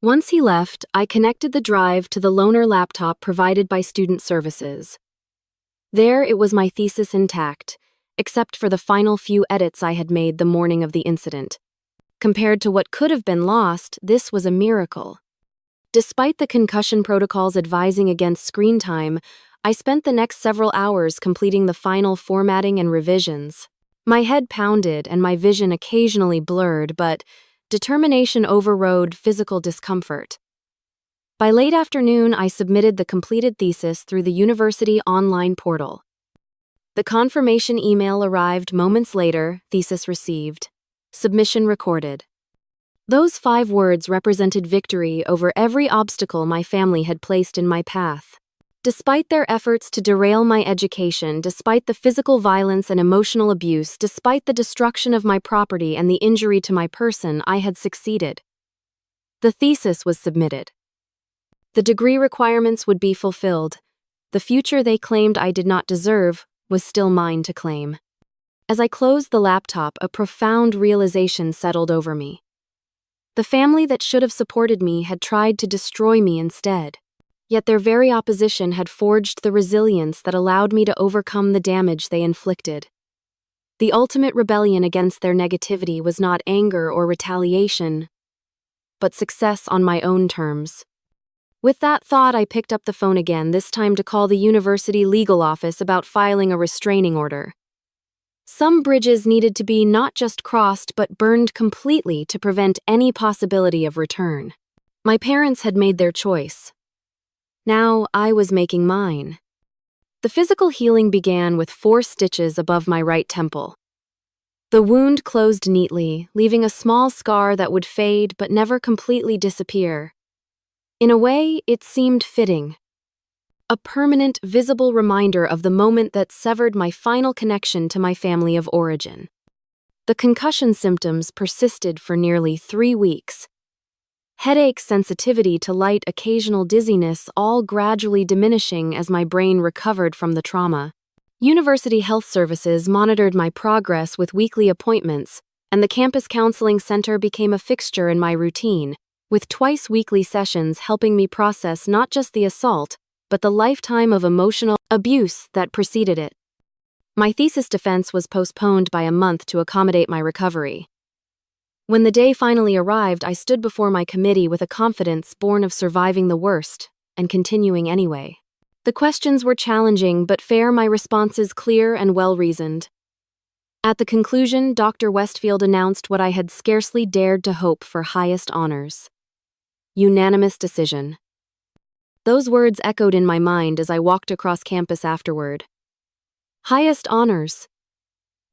Speaker 1: Once he left, I connected the drive to the loaner laptop provided by Student Services. There it was, my thesis intact, except for the final few edits I had made the morning of the incident. Compared to what could have been lost, this was a miracle. Despite the concussion protocols advising against screen time, I spent the next several hours completing the final formatting and revisions. My head pounded and my vision occasionally blurred, but determination overrode physical discomfort. By late afternoon, I submitted the completed thesis through the university online portal. The confirmation email arrived moments later. Thesis received. Submission recorded. Those 5 words represented victory over every obstacle my family had placed in my path. Despite their efforts to derail my education, despite the physical violence and emotional abuse, despite the destruction of my property and the injury to my person, I had succeeded. The thesis was submitted. The degree requirements would be fulfilled. The future they claimed I did not deserve was still mine to claim. As I closed the laptop, a profound realization settled over me. The family that should have supported me had tried to destroy me instead. Yet their very opposition had forged the resilience that allowed me to overcome the damage they inflicted. The ultimate rebellion against their negativity was not anger or retaliation, but success on my own terms. With that thought, I picked up the phone again, this time to call the university legal office about filing a restraining order. Some bridges needed to be not just crossed but burned completely to prevent any possibility of return. My parents had made their choice. Now I was making mine. The physical healing began with 4 stitches above my right temple. The wound closed neatly, leaving a small scar that would fade but never completely disappear. In a way, it seemed fitting. A permanent, visible reminder of the moment that severed my final connection to my family of origin. The concussion symptoms persisted for nearly 3 weeks. Headache, sensitivity to light, occasional dizziness, all gradually diminishing as my brain recovered from the trauma. University Health Services monitored my progress with weekly appointments, and the campus counseling center became a fixture in my routine, with twice-weekly sessions helping me process not just the assault, but the lifetime of emotional abuse that preceded it. My thesis defense was postponed by a month to accommodate my recovery. When the day finally arrived, I stood before my committee with a confidence born of surviving the worst and continuing anyway. The questions were challenging but fair, my responses clear and well-reasoned. At the conclusion, Dr. Westfield announced what I had scarcely dared to hope for: highest honors. Unanimous decision. Those words echoed in my mind as I walked across campus afterward. Highest honors.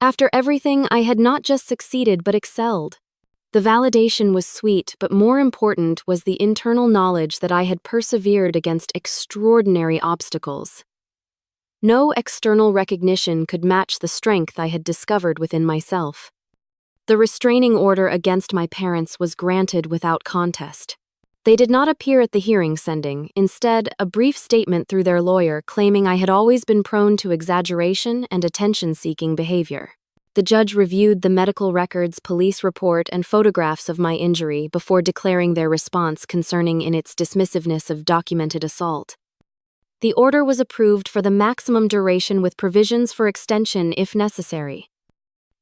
Speaker 1: After everything, I had not just succeeded but excelled. The validation was sweet, but more important was the internal knowledge that I had persevered against extraordinary obstacles. No external recognition could match the strength I had discovered within myself. The restraining order against my parents was granted without contest. They did not appear at the hearing, sending, instead, a brief statement through their lawyer claiming I had always been prone to exaggeration and attention-seeking behavior. The judge reviewed the medical records, police report, and photographs of my injury before declaring their response concerning in its dismissiveness of documented assault. The order was approved for the maximum duration with provisions for extension if necessary.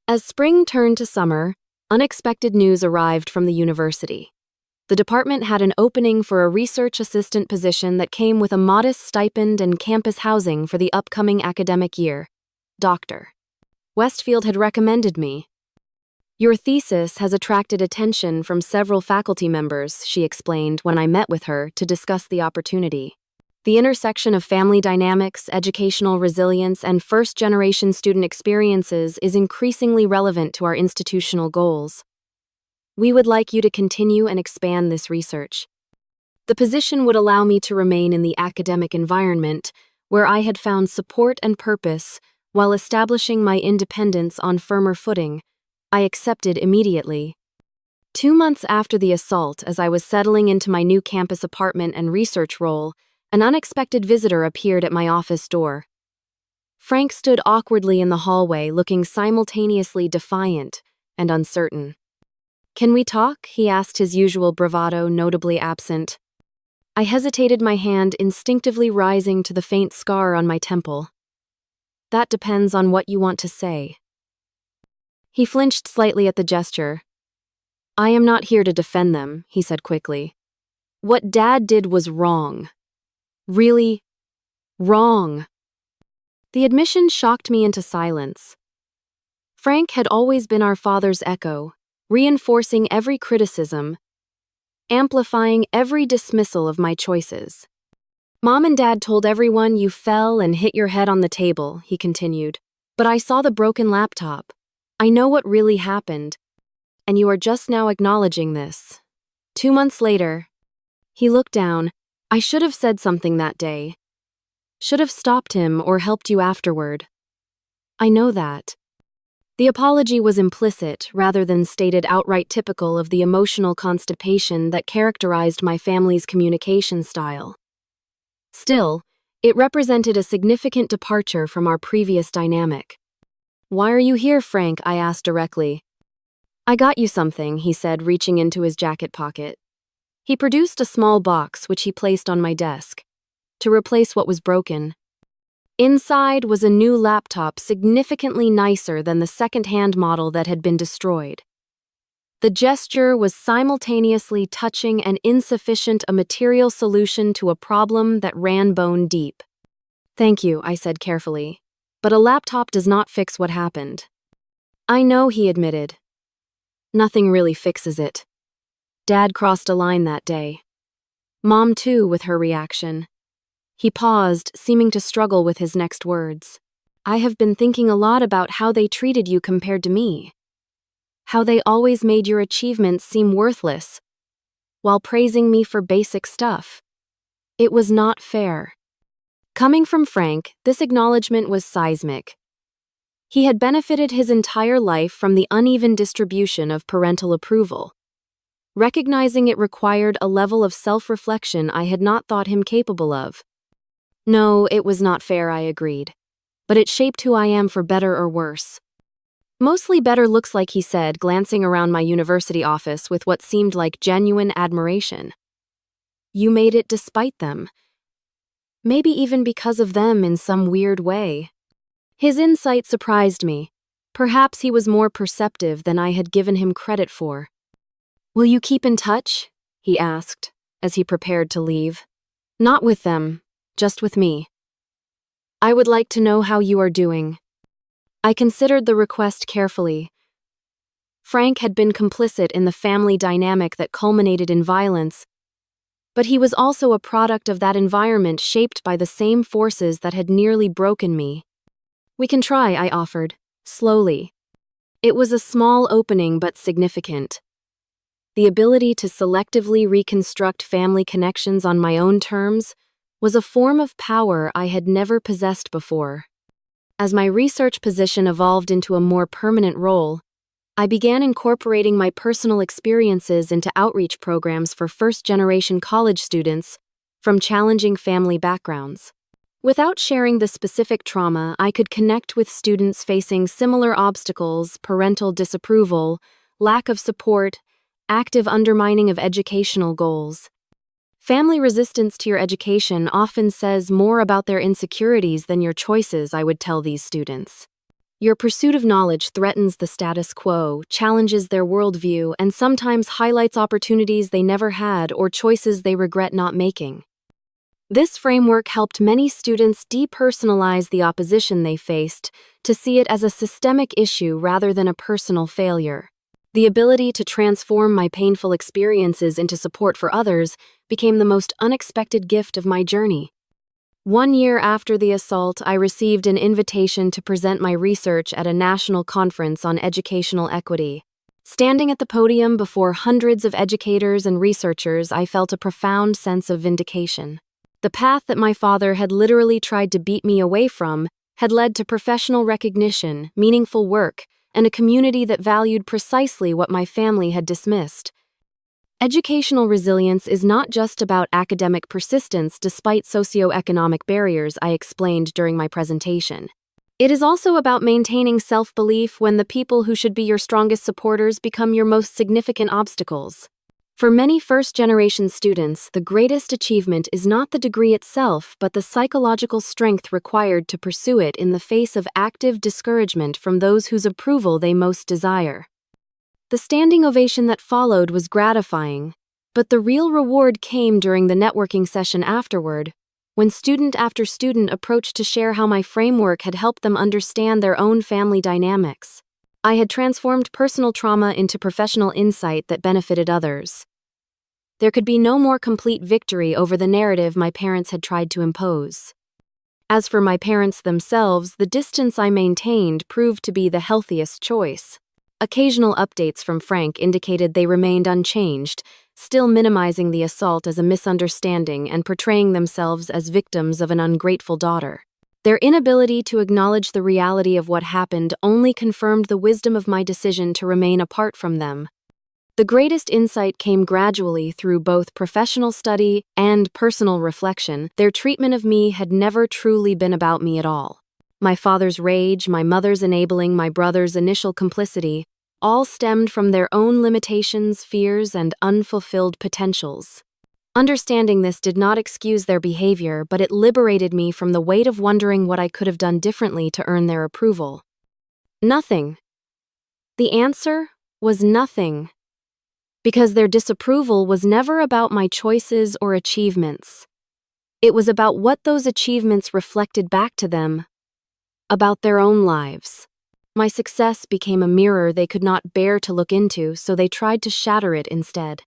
Speaker 1: As spring turned to summer, unexpected news arrived from the university. The department had an opening for a research assistant position that came with a modest stipend and campus housing for the upcoming academic year. Dr. Westfield had recommended me. Your thesis has attracted attention from several faculty members, she explained when I met with her to discuss the opportunity. The intersection of family dynamics, educational resilience, and first-generation student experiences is increasingly relevant to our institutional goals. We would like you to continue and expand this research. The position would allow me to remain in the academic environment, where I had found support and purpose, while establishing my independence on firmer footing. I accepted immediately. 2 months after the assault, as I was settling into my new campus apartment and research role, an unexpected visitor appeared at my office door. Frank stood awkwardly in the hallway, looking simultaneously defiant and uncertain. Can we talk? He asked, his usual bravado notably absent. I hesitated, my hand instinctively rising to the faint scar on my temple. That depends on what you want to say. He flinched slightly at the gesture. I am not here to defend them, he said quickly. What Dad did was wrong. Really wrong. The admission shocked me into silence. Frank had always been our father's echo, reinforcing every criticism, amplifying every dismissal of my choices. Mom and Dad told everyone you fell and hit your head on the table, he continued. But I saw the broken laptop. I know what really happened. And you are just now acknowledging this. 2 months later, he looked down. I should have said something that day. Should have stopped him or helped you afterward. I know that. The apology was implicit rather than stated outright, typical of the emotional constipation that characterized my family's communication style. Still, it represented a significant departure from our previous dynamic. Why are you here, Frank? I asked directly. I got you something, he said, reaching into his jacket pocket. He produced a small box which he placed on my desk, to replace what was broken. Inside was a new laptop significantly nicer than the second-hand model that had been destroyed. The gesture was simultaneously touching and insufficient, a material solution to a problem that ran bone deep. Thank you, I said carefully, but a laptop does not fix what happened. I know, he admitted. Nothing really fixes it. Dad crossed a line that day. Mom too, with her reaction. He paused, seeming to struggle with his next words. I have been thinking a lot about how they treated you compared to me. How they always made your achievements seem worthless, while praising me for basic stuff. It was not fair. Coming from Frank, this acknowledgement was seismic. He had benefited his entire life from the uneven distribution of parental approval. Recognizing it required a level of self-reflection I had not thought him capable of. No, it was not fair, I agreed. But it shaped who I am for better or worse. Mostly better, looks like, he said, glancing around my university office with what seemed like genuine admiration. You made it despite them. Maybe even because of them in some weird way. His insight surprised me. Perhaps he was more perceptive than I had given him credit for. Will you keep in touch? He asked, as he prepared to leave. Not with them. Just with me. I would like to know how you are doing. I considered the request carefully. Frank had been complicit in the family dynamic that culminated in violence, but he was also a product of that environment, shaped by the same forces that had nearly broken me. We can try, I offered, slowly. It was a small opening but significant. The ability to selectively reconstruct family connections on my own terms was a form of power I had never possessed before. As my research position evolved into a more permanent role, I began incorporating my personal experiences into outreach programs for first-generation college students from challenging family backgrounds. Without sharing the specific trauma, I could connect with students facing similar obstacles: parental disapproval, lack of support, active undermining of educational goals. Family resistance to your education often says more about their insecurities than your choices, I would tell these students. Your pursuit of knowledge threatens the status quo, challenges their worldview, and sometimes highlights opportunities they never had or choices they regret not making. This framework helped many students depersonalize the opposition they faced, to see it as a systemic issue rather than a personal failure. The ability to transform my painful experiences into support for others became the most unexpected gift of my journey. 1 year after the assault, I received an invitation to present my research at a national conference on educational equity. Standing at the podium before hundreds of educators and researchers, I felt a profound sense of vindication. The path that my father had literally tried to beat me away from had led to professional recognition, meaningful work, and a community that valued precisely what my family had dismissed. Educational resilience is not just about academic persistence despite socioeconomic barriers, I explained during my presentation. It is also about maintaining self-belief when the people who should be your strongest supporters become your most significant obstacles. For many first-generation students, the greatest achievement is not the degree itself, but the psychological strength required to pursue it in the face of active discouragement from those whose approval they most desire. The standing ovation that followed was gratifying, but the real reward came during the networking session afterward, when student after student approached to share how my framework had helped them understand their own family dynamics. I had transformed personal trauma into professional insight that benefited others. There could be no more complete victory over the narrative my parents had tried to impose. As for my parents themselves, the distance I maintained proved to be the healthiest choice. Occasional updates from Frank indicated they remained unchanged, still minimizing the assault as a misunderstanding and portraying themselves as victims of an ungrateful daughter. Their inability to acknowledge the reality of what happened only confirmed the wisdom of my decision to remain apart from them. The greatest insight came gradually through both professional study and personal reflection. Their treatment of me had never truly been about me at all. My father's rage, my mother's enabling, my brother's initial complicity, all stemmed from their own limitations, fears, and unfulfilled potentials. Understanding this did not excuse their behavior, but it liberated me from the weight of wondering what I could have done differently to earn their approval. Nothing. The answer was nothing. Because their disapproval was never about my choices or achievements. It was about what those achievements reflected back to them, about their own lives. My success became a mirror they could not bear to look into, so they tried to shatter it instead.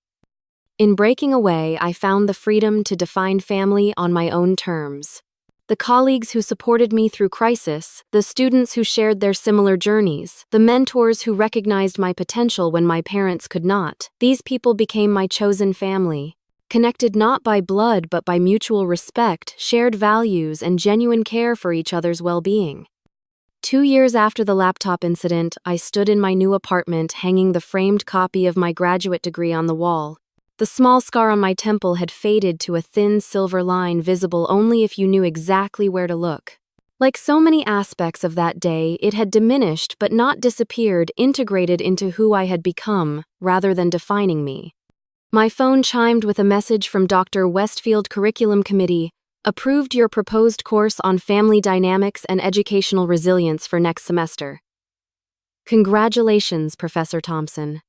Speaker 1: In breaking away, I found the freedom to define family on my own terms. The colleagues who supported me through crisis, the students who shared their similar journeys, the mentors who recognized my potential when my parents could not, these people became my chosen family, connected not by blood but by mutual respect, shared values, and genuine care for each other's well-being. 2 years after the laptop incident, I stood in my new apartment hanging the framed copy of my graduate degree on the wall. The small scar on my temple had faded to a thin silver line visible only if you knew exactly where to look. Like so many aspects of that day, it had diminished but not disappeared, integrated into who I had become, rather than defining me. My phone chimed with a message from Dr. Westfield Curriculum Committee, approved your proposed course on family dynamics and educational resilience for next semester. Congratulations, Professor Thompson.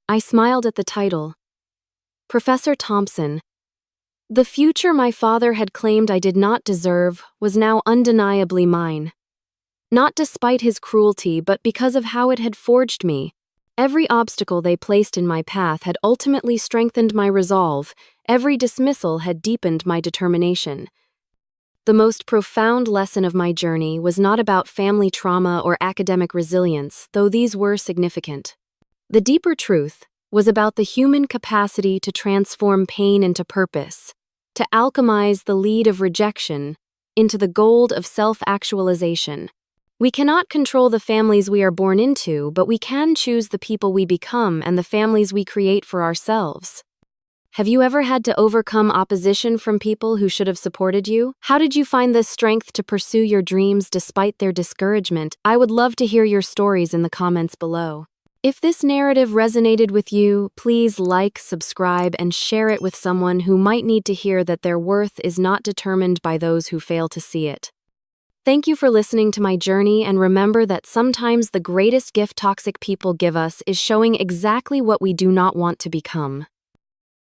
Speaker 1: I smiled at the title. Professor Thompson. The future my father had claimed I did not deserve was now undeniably mine. Not despite his cruelty, but because of how it had forged me. Every obstacle they placed in my path had ultimately strengthened my resolve, every dismissal had deepened my determination. The most profound lesson of my journey was not about family trauma or academic resilience, though these were significant. The deeper truth was about the human capacity to transform pain into purpose, to alchemize the lead of rejection into the gold of self-actualization. We cannot control the families we are born into, but we can choose the people we become and the families we create for ourselves. Have you ever had to overcome opposition from people who should have supported you? How did you find the strength to pursue your dreams despite their discouragement? I would love to hear your stories in the comments below. If this narrative resonated with you, please like, subscribe, and share it with someone who might need to hear that their worth is not determined by those who fail to see it. Thank you for listening to my journey, and remember that sometimes the greatest gift toxic people give us is showing exactly what we do not want to become.